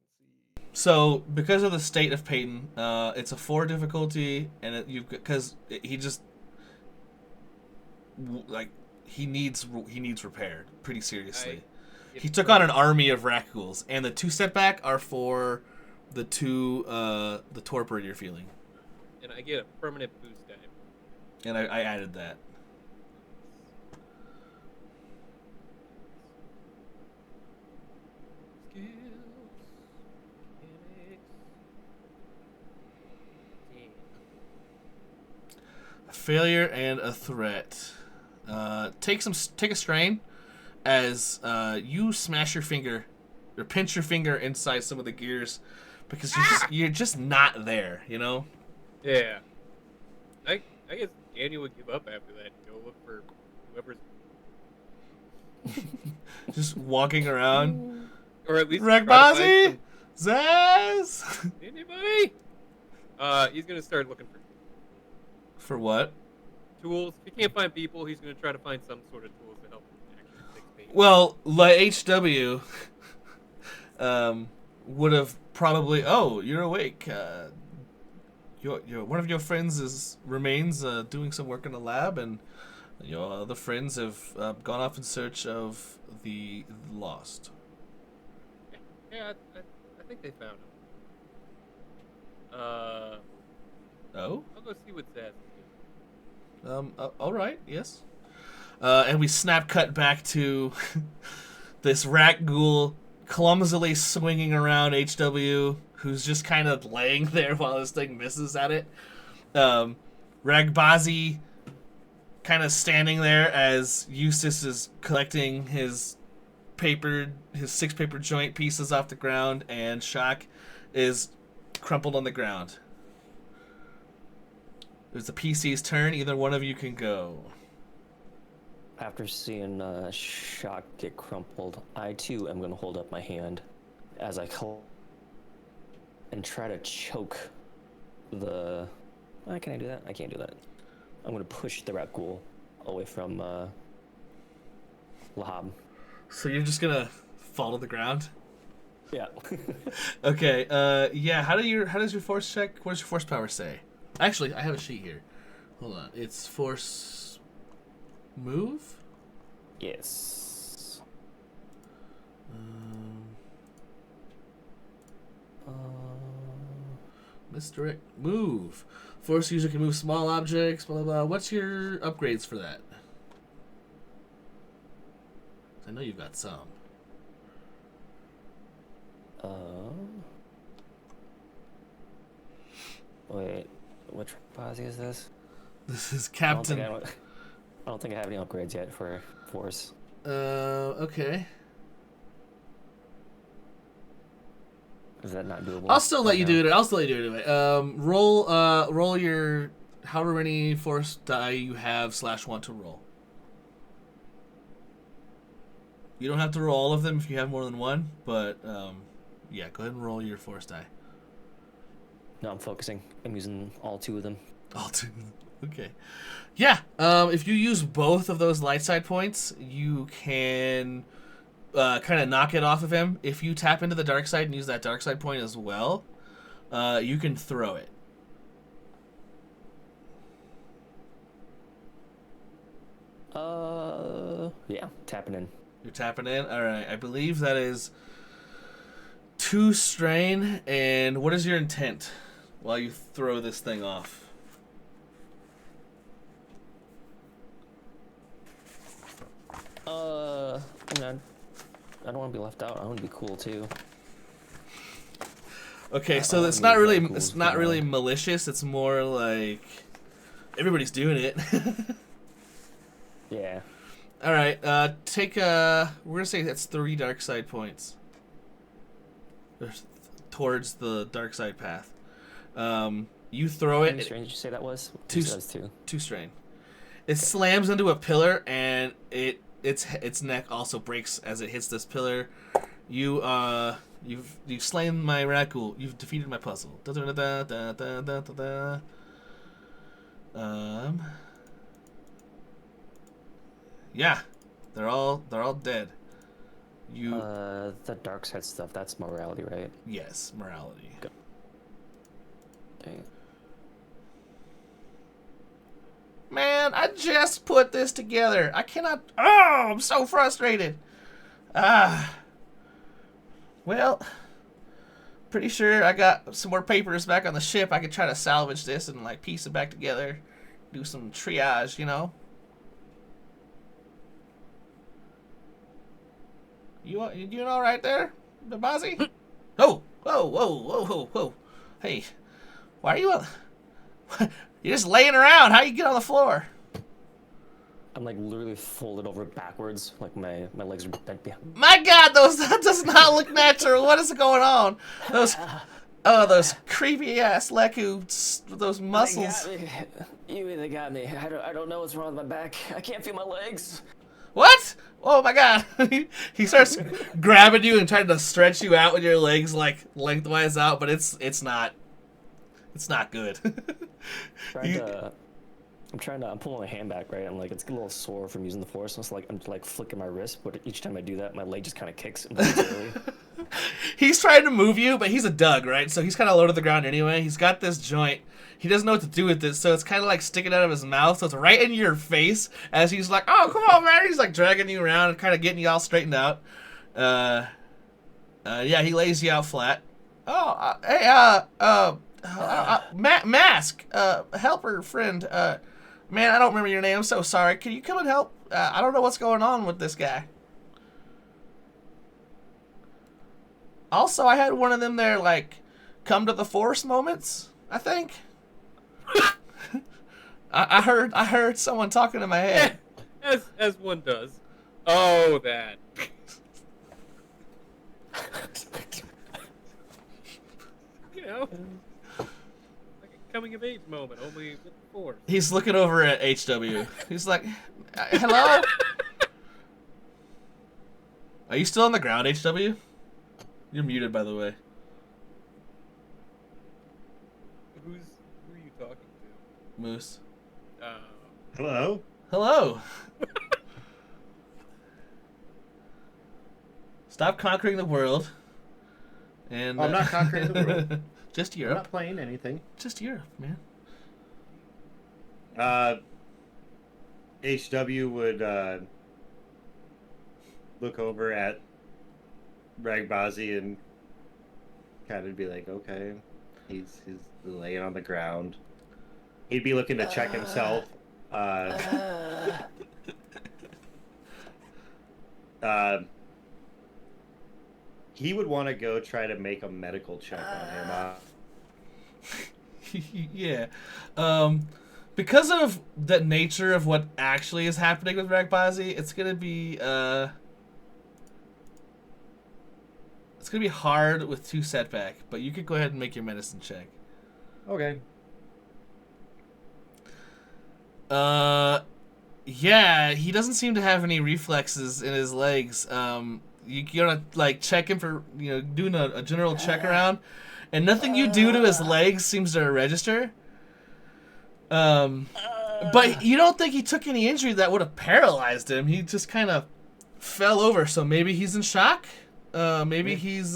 and see. So, because of the state of Peyton, it's a 4 difficulty, and because he just like he needs repaired pretty seriously. He took on an army of Rakghouls, and the 2 setback are for the torpor you're feeling. And I get a permanent boost die. And I added that. Skills, mechanics. A failure and a threat. Take a strain as you smash your finger or pinch your finger inside some of the gears because you're just not there, you know? Yeah. I guess Daniel would give up after that and go look for whoever's just walking around. or at least Ragbazi? Zaz? Anybody? He's gonna start looking For what? tools. If he can't find people, he's gonna try to find some sort of tools to help him actually fix things. Well, like HW would have probably. Oh, you're awake. Your one of your friends remains doing some work in the lab, and your other friends have gone off in search of the lost. Yeah, I think they found him. Oh. I'll go see what Zaz is doing. All right. Yes. And we snap cut back to this Rakghoul clumsily swinging around HW, who's just kind of laying there while this thing misses at it. Ragbazi kind of standing there as Eustace is collecting his 6 paper joint pieces off the ground, and Shock is crumpled on the ground. It's the PC's turn. Either one of you can go. After seeing Shock get crumpled, I too am going to hold up my hand as I and try to choke the. Can I do that? I can't do that. I'm going to push the Rakghoul away from Lahab. So you're just gonna fall to the ground? Yeah. Okay. Yeah. How does your force check? What does your force power say? Actually, I have a sheet here. Hold on. It's force move. Yes. Misdirect move. Force user can move small objects. Blah blah blah. What's your upgrades for that? I know you've got some. Wait, which Posse is this? This is Captain. I don't think I have any upgrades yet for Force. Okay. Is that not doable? I'll still let right you now? do it. I'll still let you do it anyway. Roll your however many force die you have / want to roll. You don't have to roll all of them if you have more than one, but yeah, go ahead and roll your force die. No, I'm focusing. I'm using all 2 of them. All two. Okay. Yeah. If you use both of those light side points, you can kind of knock it off of him. If you tap into the dark side and use that dark side point as well, you can throw it. Yeah, tapping in. You're tapping in? Alright, I believe that is 2 strain, and what is your intent while you throw this thing off? I mean, I don't want to be left out. I want to be cool too. Okay, so wanna it's be not really very cool it's as not well. really malicious, it's more like everybody's doing it. Yeah. Alright, take we're gonna say that's 3 dark side points. Towards the dark side path. You throw How it. many strains did you say that was? Two You said it was 2. 2 strain. It slams into a pillar, and its neck also breaks as it hits this pillar. You've slain my Rakul. You've defeated my puzzle. Yeah, they're all dead. The dark side stuff, that's morality, right? Yes, morality. Okay. Man, I just put this together. I cannot. Oh, I'm so frustrated. Well, pretty sure I got some more papers back on the ship. I could try to salvage this and like piece it back together, do some triage, you know. You doing all right there, Babazi? Oh, whoa. Hey, why are you? You're just laying around. How you get on the floor? I'm like literally folded over backwards, like my legs are bent behind. My God, that does not look natural. What is going on? Those creepy ass Leku, those muscles. They got me. You really got me. I don't know what's wrong with my back. I can't feel my legs. What? Oh my God! He starts grabbing you and trying to stretch you out with your legs like lengthwise out, but it's not good. I'm pulling my hand back, right? I'm like, it's a little sore from using the force. So it's like I'm like flicking my wrist, but each time I do that, my leg just kind of kicks involuntarily. He's trying to move you, but he's a Doug, right? So he's kind of low to the ground anyway. He's got this joint. He doesn't know what to do with it, so it's kind of like sticking out of his mouth. So it's right in your face as he's like, "Oh, come on, man!" He's like dragging you around and kind of getting you all straightened out. Yeah, he lays you out flat. Oh, hey, Mask, helper friend. Man, I don't remember your name. I'm so sorry. Can you come and help? I don't know what's going on with this guy. Also, I had one of them there, like, come to the force moments, I think. I heard someone talking in my head. As one does. Oh, that. You know, like a coming of age moment, only with the force. He's looking over at HW. He's like, hello? Are you still on the ground, HW? You're muted, by the way. Who are you talking to? Moose. Hello? Hello. Stop conquering the world. And I'm not conquering the world. Just I'm Europe. not playing anything. Just Europe, man. HW would look over at Ragbazi and kind of be like, okay, he's laying on the ground. He'd be looking to check himself. He would want to go try to make a medical check on him. Yeah. Because of the nature of what actually is happening with Ragbazi, it's gonna be It's gonna be hard with 2 setback, but you could go ahead and make your medicine check. Okay. Yeah, he doesn't seem to have any reflexes in his legs. You're gonna like check him for doing a general check around, and nothing you do to his legs seems to register. But you don't think he took any injury that would have paralyzed him. He just kind of fell over, so maybe he's in shock. Maybe he's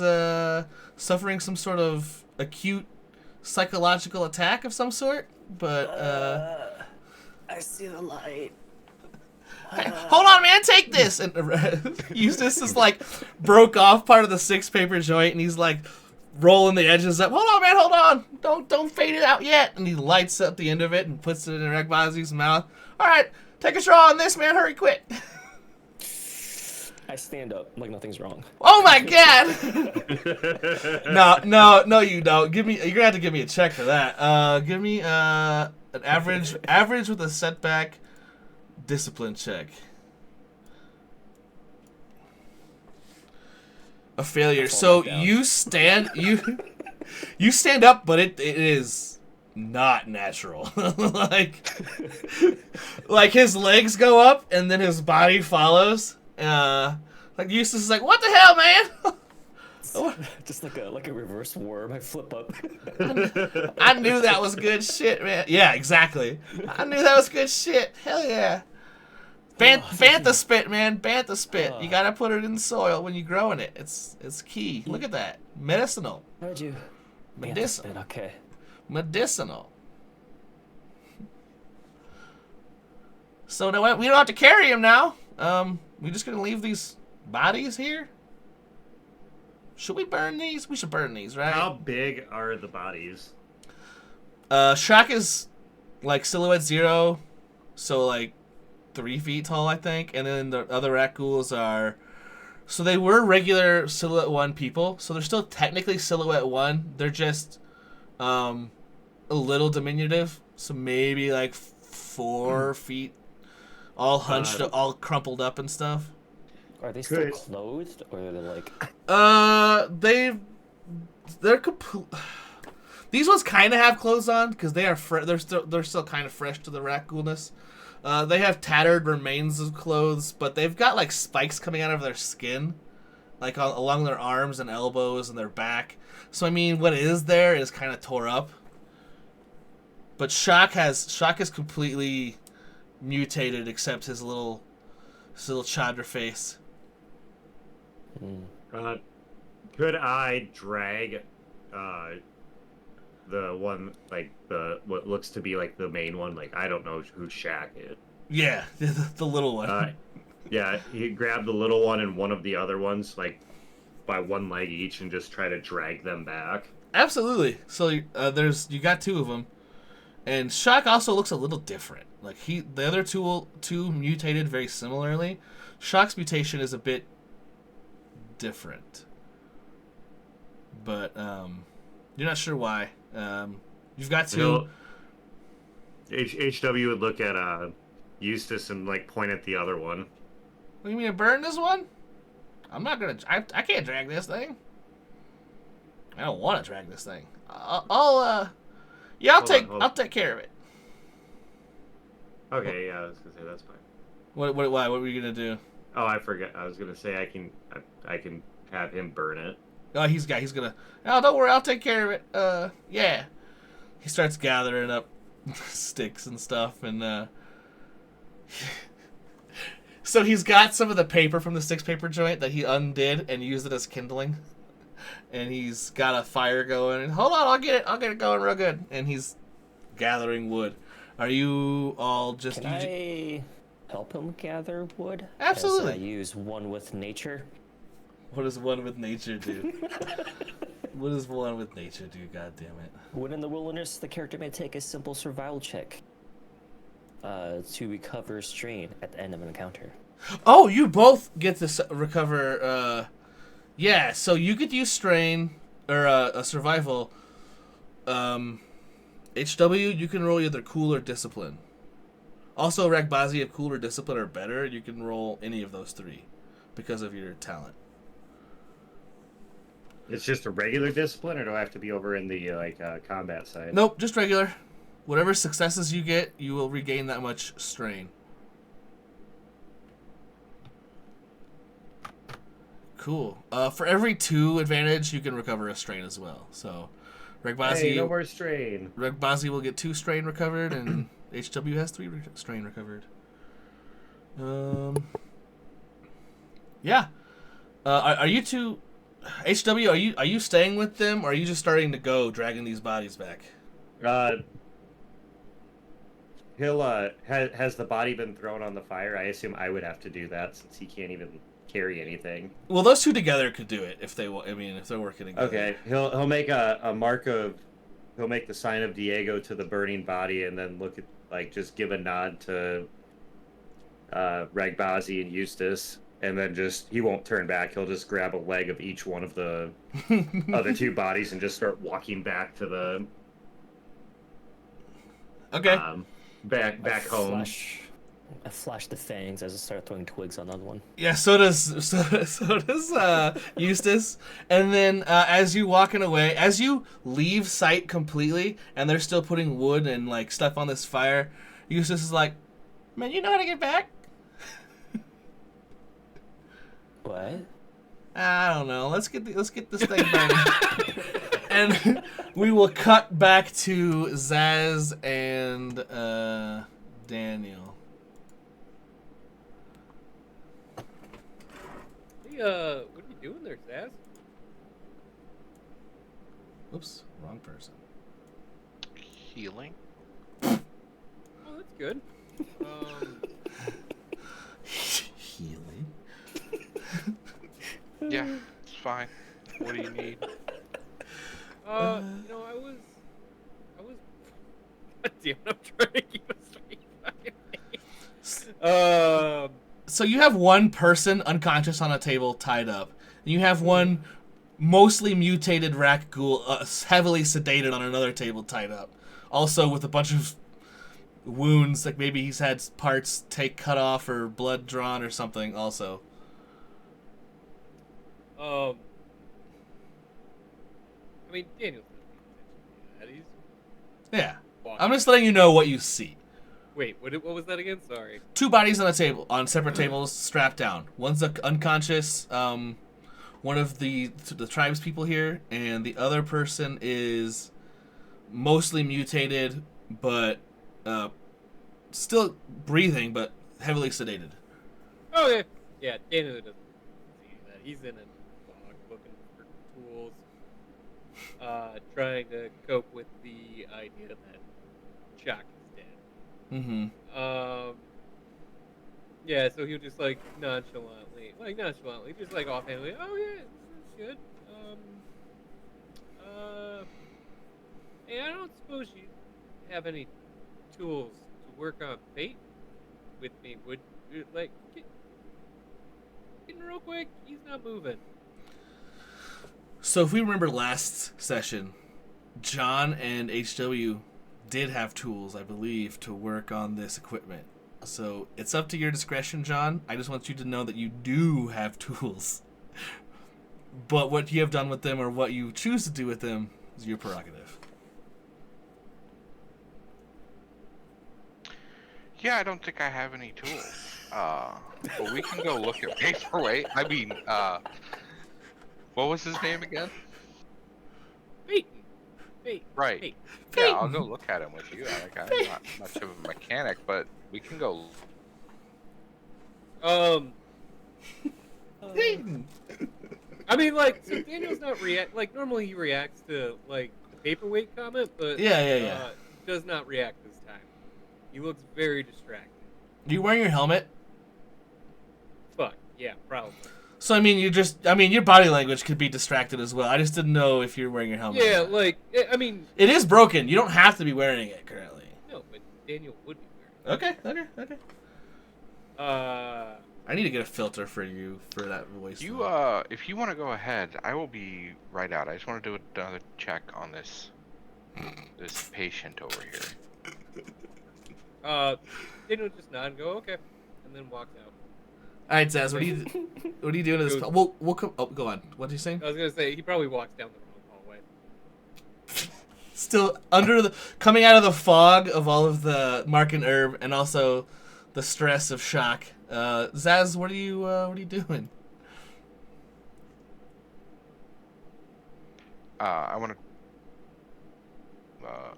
suffering some sort of acute psychological attack of some sort. But I see the light. hold on, man, take this. And Eustace is like broke off part of the 6 paper joint, and he's like rolling the edges up. Hold on, man, hold on. Don't fade it out yet. And he lights up the end of it and puts it in Rekbazi's mouth. All right, take a straw on this, man. Hurry, quick. I stand up like nothing's wrong. Oh my god! No, you don't. You're gonna have to give me a check for that. Give me an average with a setback discipline check. A failure. So you stand up, but it is not natural. like his legs go up and then his body follows. Like Eustace is like, what the hell, man? Just like a reverse worm, I flip up. I knew that was good shit, man. Yeah, exactly. I knew that was good shit. Hell yeah. Bantha spit, man. Bantha spit. You gotta put it in the soil when you're growing it. It's key. Look at that. Medicinal. How'd you? Medicinal. Bantha spit, okay. Medicinal. So now we don't have to carry him now. We just gonna leave these bodies here? Should we burn these? We should burn these, right? How big are the bodies? Shock is like Silhouette 0, so like 3 feet tall, I think. And then the other rat ghouls are... So they were regular Silhouette 1 people, so they're still technically Silhouette 1. They're just a little diminutive, so maybe like 4 feet, all hunched, all crumpled up and stuff. Are they still clothed, or are they like... They're complete... These ones kind of have clothes on because they are they're still kind of fresh to the rat ghoulness. They have tattered remains of clothes, but they've got like spikes coming out of their skin, like along their arms and elbows and their back. So I mean, what is there is kind of tore up. But Shock is completely mutated, except his little chadra face. Could I drag the one, like what looks to be like the main one? Like, I don't know who Shaq is. Yeah, the little one. Yeah, he grabbed the little one and one of the other ones, like by one leg each, and just try to drag them back. Absolutely. So you got 2 of them, and Shock also looks a little different. Like the other two mutated very similarly. Shock's mutation is a bit different, but you're not sure why. You've got 2. HW would look at Eustace and like point at the other one. What do you mean to burn this one? I'm not gonna. I can't drag this thing. I don't want to drag this thing. I'll take care of it. Okay, yeah, I was gonna say that's fine. Why? What were you gonna do? Oh, I forget. I was gonna say I can have him burn it. Oh, he's gonna. Oh, don't worry, I'll take care of it. Yeah. He starts gathering up sticks and stuff, and so he's got some of the paper from the 6 paper joint that he undid and used it as kindling, and he's got a fire going. And hold on, I'll get it going real good. And he's gathering wood. Are you all just? Can I help him gather wood? Absolutely. As I use one with nature. What does one with nature do? What does one with nature do? God damn it! When in the wilderness, the character may take a simple survival check to recover strain at the end of an encounter. Oh, you both get to recover. Yeah, so you could use strain or a survival. HW, you can roll either cool or discipline. Also, Rekbazi, if cool or discipline are better, you can roll any of those 3 because of your talent. It's just a regular discipline, or do I have to be over in the combat side? Nope, just regular. Whatever successes you get, you will regain that much strain. Cool. For every 2 advantage, you can recover a strain as well. So, Regbazi, Hey, no more strain. Regbazi will get 2 strain recovered, and HW has 3 strain recovered. Yeah. Are you two, HW? Are you staying with them, or are you just starting to go, dragging these bodies back? He'll has the body been thrown on the fire? I assume I would have to do that since he can't even carry anything. Well, those 2 together could do it if they. I mean, if they're working together. Okay, he'll make a mark of, he'll make the sign of Diego to the burning body, and then look at just give a nod to Regbazi and Eustace, and then he won't turn back. He'll just grab a leg of each one of the other 2 bodies and just start walking back to the Okay. back home. I flash the fangs as I start throwing twigs on the other one. Yeah, so does Eustace. And then as you walking away, as you leave sight completely, and they're still putting wood and like stuff on this fire, Eustace is like, "Man, you know how to get back?" What? I don't know. Let's get this thing burning. And we will cut back to Zaz and Daniel. Hey, what are you doing there, Zaz? Oops, wrong person. Healing. Oh, that's good. Healing. Yeah, it's fine. What do you need? I was. God damn, I'm trying to keep a straight face. So you have one person unconscious on a table, tied up, and you have one mostly mutated rak ghoul, heavily sedated on another table, tied up. Also with a bunch of wounds, like maybe he's had parts cut off or blood drawn or something. Also. I mean, Daniel's not paying attention to that. He's Yeah. walking. I'm just letting you know what you see. Wait, what was that again? Sorry. 2 bodies on a table, on separate tables, strapped down. One's unconscious, one of the tribes people here, and the other person is mostly mutated, but still breathing, but heavily sedated. Okay. Yeah, Daniel doesn't see that. He's in a fog looking for tools, trying to cope with the idea that Chuck is dead. Mm-hmm. Yeah, so he'll just nonchalantly, just offhandedly, oh yeah, this is good. Hey, I don't suppose you have any tools to work on fate with me? Would you get real quick? He's not moving. So if we remember last session, John and HW did have tools, I believe, to work on this equipment. So it's up to your discretion, John. I just want you to know that you do have tools. But what you have done with them or what you choose to do with them is your prerogative. Yeah, I don't think I have any tools. But we can go look at paperweight. I mean, what was his name again? Fate. Right. Fate. Yeah, I'll go look at him with you. I'm not much of a mechanic, but we can go. Peyton! I mean, so Daniel's not normally he reacts to, the paperweight comment, but... Yeah. Does not react this time. He looks very distracted. Are you wearing your helmet? Fuck, yeah, probably. So, your body language could be distracted as well. I just didn't know if you're wearing your helmet. Yeah, or not. It is broken. You don't have to be wearing it currently. No, but Daniel would be wearing it. Okay. Uh... I need to get a filter for you for that voice. You, if you want to go ahead, I will be right out. I just want to do another check on this patient over here. Daniel just nod and go, okay, and then walks out. All right, Zaz, what are you doing to this? Goes- We'll come. Oh, go on. What did you say? I was gonna say he probably walks down the wrong hallway. Still coming out of the fog of all of the Mark and Herb, and also the stress of shock. Zaz, what are you doing? I want to.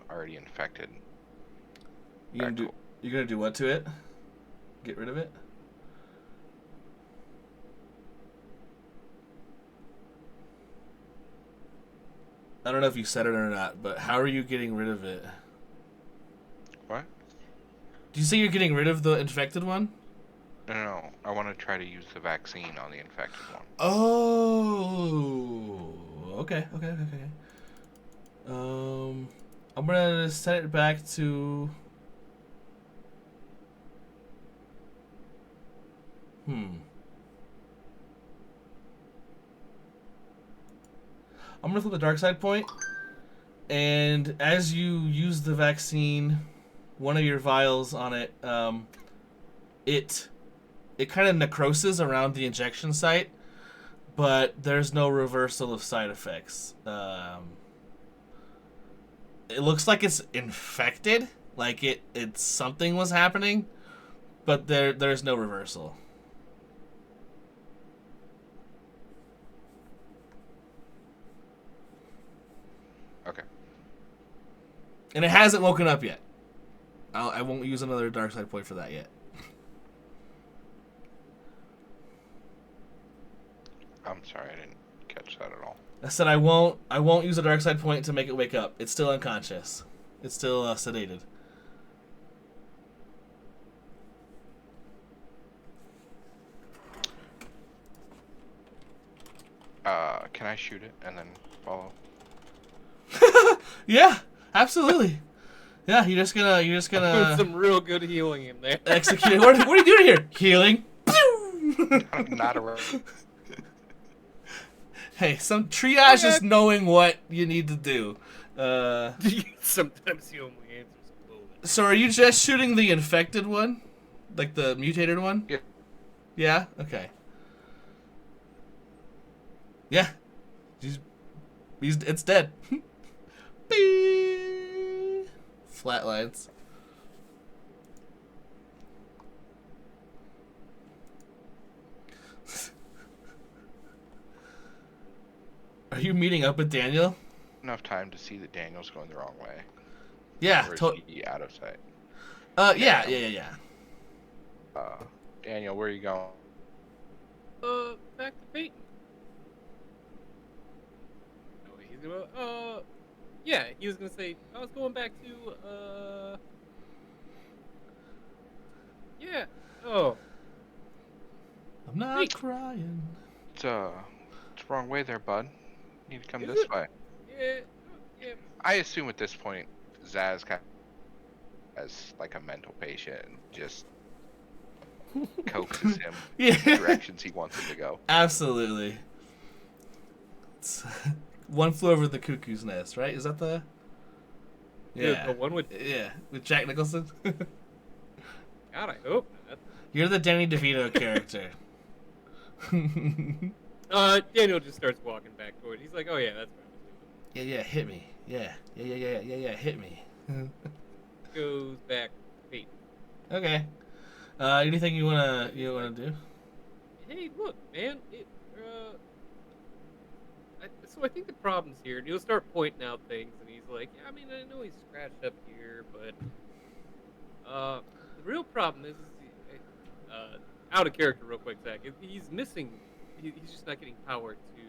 Already infected. You're gonna do what to it? Get rid of it? I don't know if you said it or not, but how are you getting rid of it? What? Do you say you're getting rid of the infected one? No. I want to try to use the vaccine on the infected one. Oh, okay. I'm gonna set it back to. I'm gonna flip the dark side point, and as you use the vaccine, one of your vials on it, it kind of necroses around the injection site, but there's no reversal of side effects. It looks like it's infected, like it's something was happening, but there's no reversal. Okay. And it hasn't woken up yet. I won't use another dark side point for that yet. I'm sorry, I didn't catch that at all. I said I won't use a dark side point to make it wake up. It's still unconscious. It's still sedated. Can I shoot it and then follow? Yeah, absolutely. Yeah, you're just Put gonna some real good healing in there. execute. What are you doing here? Healing. Not around. Hey, some triage is knowing what you need to do. Sometimes the only answer is bullet. So are you just shooting the infected one? Like the mutated one? Yeah. Yeah? Okay. Yeah. It's dead. Beep. Flatlines. Are you meeting up with Daniel? Enough time to see that Daniel's going the wrong way. Yeah. Or is he out of sight? Yeah. Daniel, where are you going? Back to Peyton. Oh, he's gonna. Yeah, he was gonna say I was going back to. Yeah. Oh. I'm not Wait. crying. It's the wrong way there, bud. You need to come Is this it? way. Yeah. Yeah. I assume at this point, Zaz kind of as like a mental patient and just coaxes him Yeah. in the directions he wants him to go. Absolutely. It's One Flew Over the Cuckoo's Nest, right? Is that the? Dude, Yeah. the one with. Yeah, with Jack Nicholson. God, I hope not. You're the Danny DeVito character. Daniel just starts walking back toward. He's like, "Oh yeah, that's what I was Yeah, hit me. Yeah, hit me. doing." Goes back to Peyton. Okay. Anything you wanna do? Hey, look, man. So I think the problem's here, and he'll start pointing out things, and he's like, "Yeah, I mean, I know he's scratched up here, but the real problem is out of character, real quick, Zach. He's missing. He's just not getting power to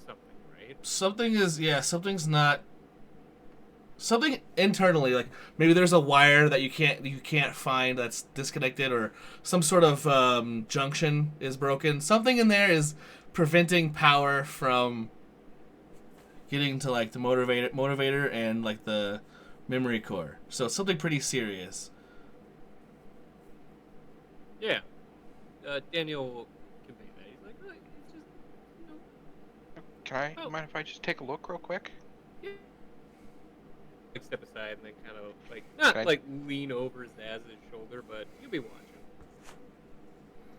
something, right? Something's not. Something internally, like maybe there's a wire that you can't find that's disconnected, or some sort of junction is broken. Something in there is preventing power from getting to like the motivator and like the memory core. So it's something pretty serious. Yeah. Daniel will convey that. He's like, it's just, Can I Oh. mind if I just take a look real quick? like step aside and then kind of like not Okay. like lean over Zaz's shoulder, but you'll be watching.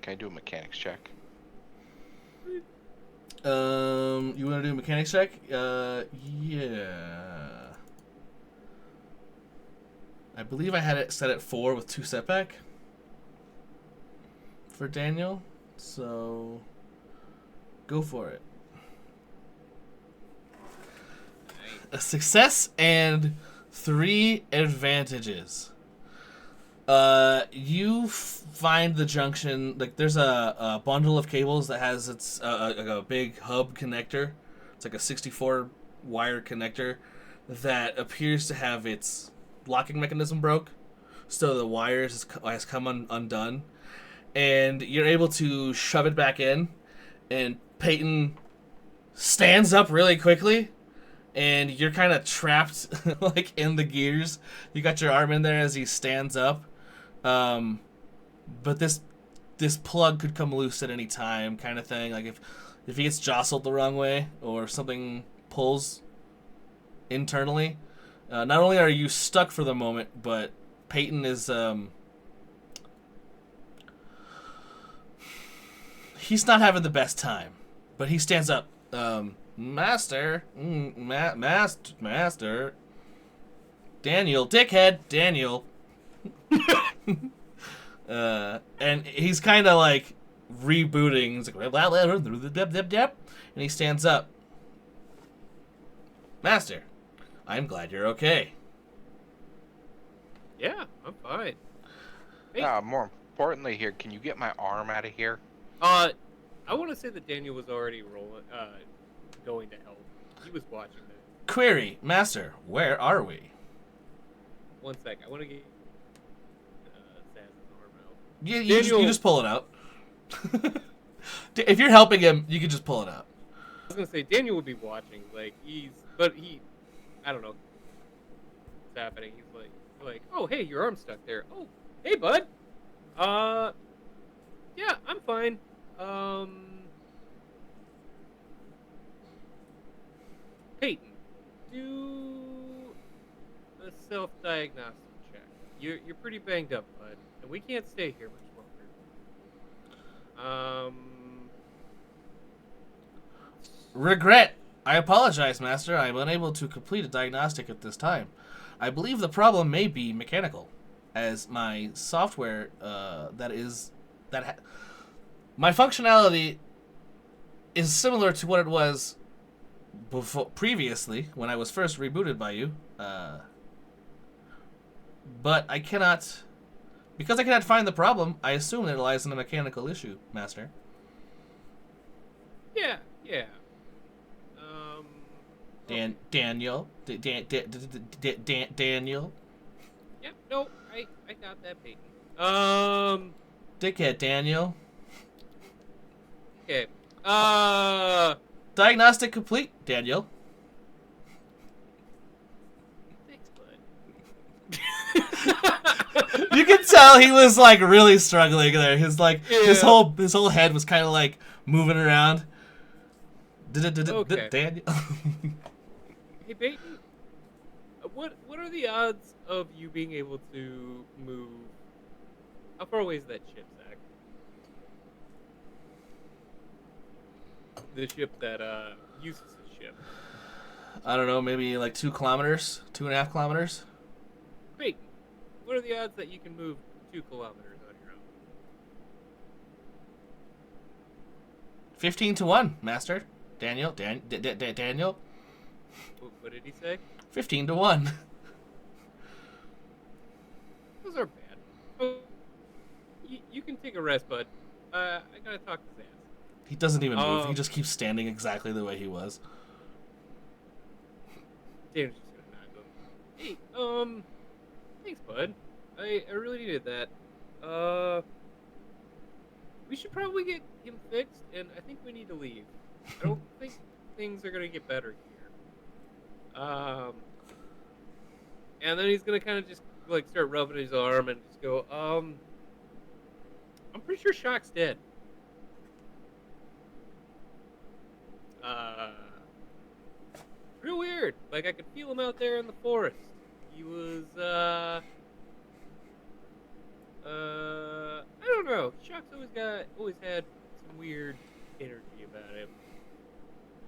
Can I do a mechanics check? You want to do a mechanics check? Yeah. I believe I had it set at 4 with 2 setback for Daniel. So go for it. A success and 3 advantages. You find the junction. Like, there's a bundle of cables that has its a big hub connector. It's like a 64 wire connector that appears to have its locking mechanism broke, so the wires has come undone, and you're able to shove it back in. And Peyton stands up really quickly, and you're kind of trapped like in the gears. You got your arm in there as he stands up. But this plug could come loose at any time, kind of thing. Like if he gets jostled the wrong way or something pulls internally, not only are you stuck for the moment, but Peyton is he's not having the best time. But he stands up. Master, master, Daniel, dickhead, Daniel. And he's kind of like rebooting. He's like, and he stands up. Master, I'm glad you're okay. Yeah, I'm fine. Hey. More importantly here, can you get my arm out of here? I want to say that Daniel was already going to help. He was watching that. Query, Master, where are we? 1 sec, I want to get Zaz's arm out. You just pull it out. If you're helping him, you can just pull it out. I was gonna say Daniel would be watching, like I don't know what's happening. He's like, oh hey, your arm's stuck there. Oh, hey bud. Yeah, I'm fine. Peyton, do a self-diagnostic check. You're pretty banged up, bud, and we can't stay here much longer. Regret. I apologize, Master. I am unable to complete a diagnostic at this time. I believe the problem may be mechanical, as my software my functionality is similar to what it was previously when I was first rebooted by you. But I cannot, because I cannot find the problem. I assume it lies in a mechanical issue, Master. Yeah. Daniel. Daniel. Yep. No, I got that, Peyton. Dickhead, Daniel. Okay. Diagnostic complete, Daniel. Thanks, bud. You can tell he was like really struggling there. His his whole head was kind of like moving around. Okay. Daniel. Hey, Peyton. What are the odds of you being able to move? How far away is that ship, Zach? The ship that uses the ship. I don't know, maybe like 2 kilometers, 2.5 kilometers. Peyton, what are the odds that you can move 2 kilometers on your own? 15 to 1, Master. Daniel. Daniel. What did he say? 15 to 1. Those are bad. Oh, you can take a rest, bud. I gotta talk to Zaz. He doesn't even move. He just keeps standing exactly the way he was. Dan's just gonna nod him. Hey, thanks, bud. I really needed that. We should probably get him fixed, and I think we need to leave. I don't think things are gonna get better here. And then he's gonna kind of just like start rubbing his arm and just go, I'm pretty sure Shock's dead. Real weird. Like I could feel him out there in the forest. He was, I I don't know. Shock's always had some weird energy about him.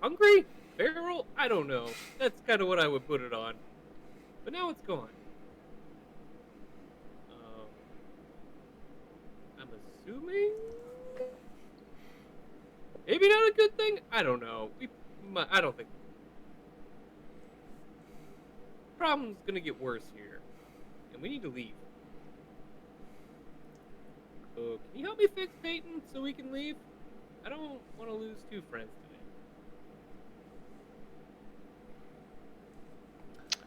Hungry? Feral? I don't know. That's kind of what I would put it on. But now it's gone. I'm assuming maybe not a good thing. I don't know. I don't think. Problem's gonna get worse here, and we need to leave. So, can you help me fix Peyton so we can leave? I don't want to lose 2 friends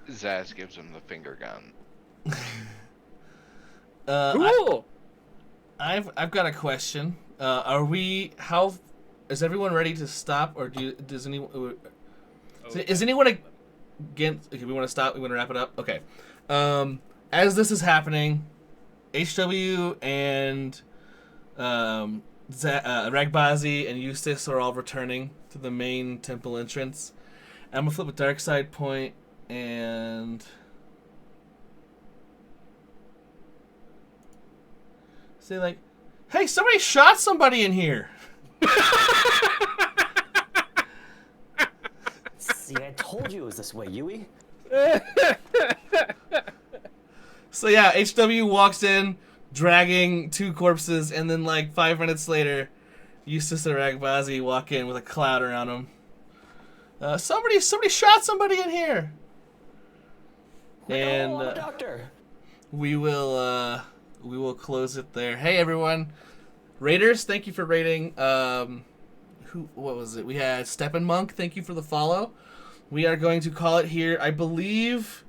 today. Zaz gives him the finger gun. Cool. I've got a question. Is everyone ready to stop, or does anyone? Is anyone against? Okay, we want to stop. We want to wrap it up. Okay. As this is happening, HW and Ragbazi and Eustace are all returning to the main temple entrance. I'm gonna flip a dark side point and say like, "Hey, somebody shot somebody in here." See, I told you it was this way, Yui. So yeah, HW walks in, dragging 2 corpses, and then like 5 minutes later, Eustace and Ragbazi walk in with a cloud around them. Somebody shot somebody in here. And I'm a doctor. we will close it there. Hey everyone, Raiders, thank you for raiding. What was it? We had Steppen Monk, thank you for the follow. We are going to call it here. I believe.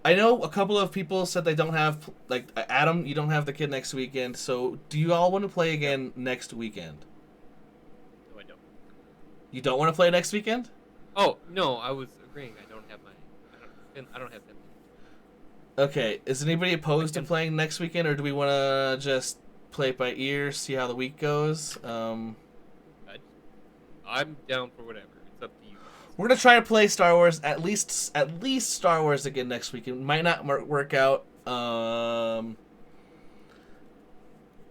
I know a couple of people said they don't have, like, Adam, you don't have the kid next weekend, so do you all want to play again next weekend? No, I don't. You don't want to play next weekend? Oh no, I was agreeing. I don't have them. Okay, is anybody opposed to playing next weekend, or do we want to just play it by ear, see how the week goes? I'm down for whatever. It's up to you. We're gonna try to play Star Wars at least Star Wars again next week. It might not work out.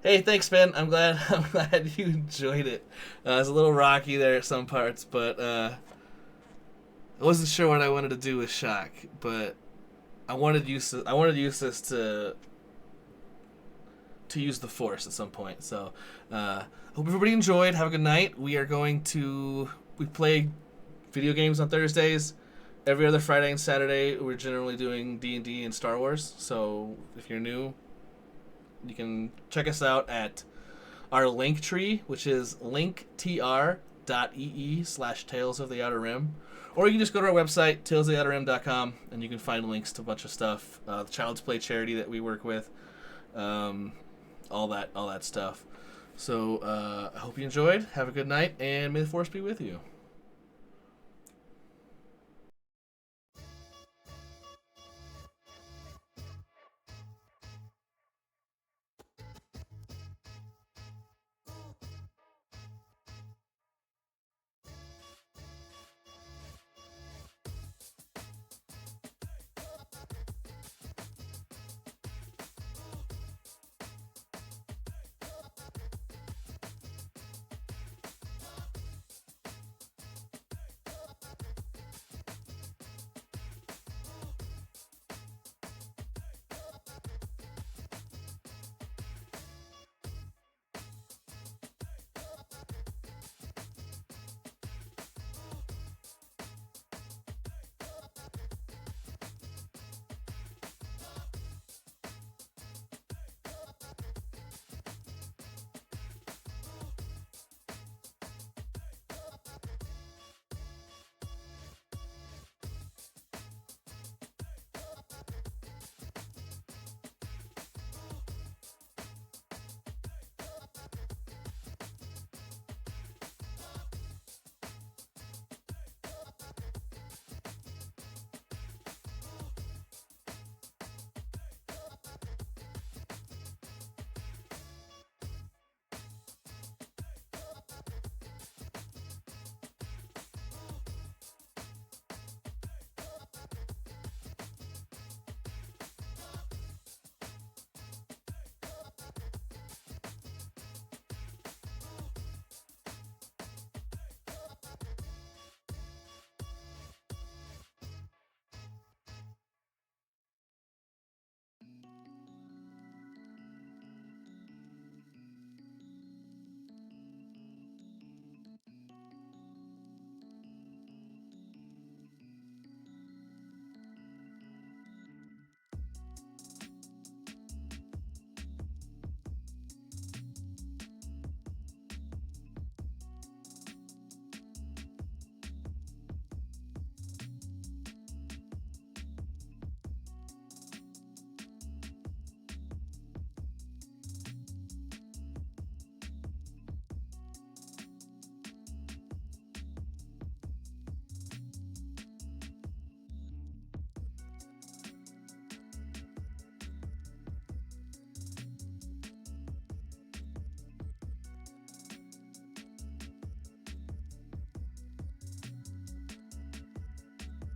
Hey, thanks, Ben. I'm glad you enjoyed it. It was a little rocky there at some parts, but I wasn't sure what I wanted to do with Shock, but I wanted Eustace to use the Force at some point. So, hope everybody enjoyed. Have a good night. We play video games on Thursdays. Every other Friday and Saturday, we're generally doing D&D and Star Wars. So, if you're new, you can check us out at our link tree, which is linktr.ee/Tales of the Outer Rim. Or you can just go to our website, talesoftheouterrim.com, and you can find links to a bunch of stuff. The Child's Play charity that we work with, all that stuff. So I hope you enjoyed. Have a good night, and may the Force be with you.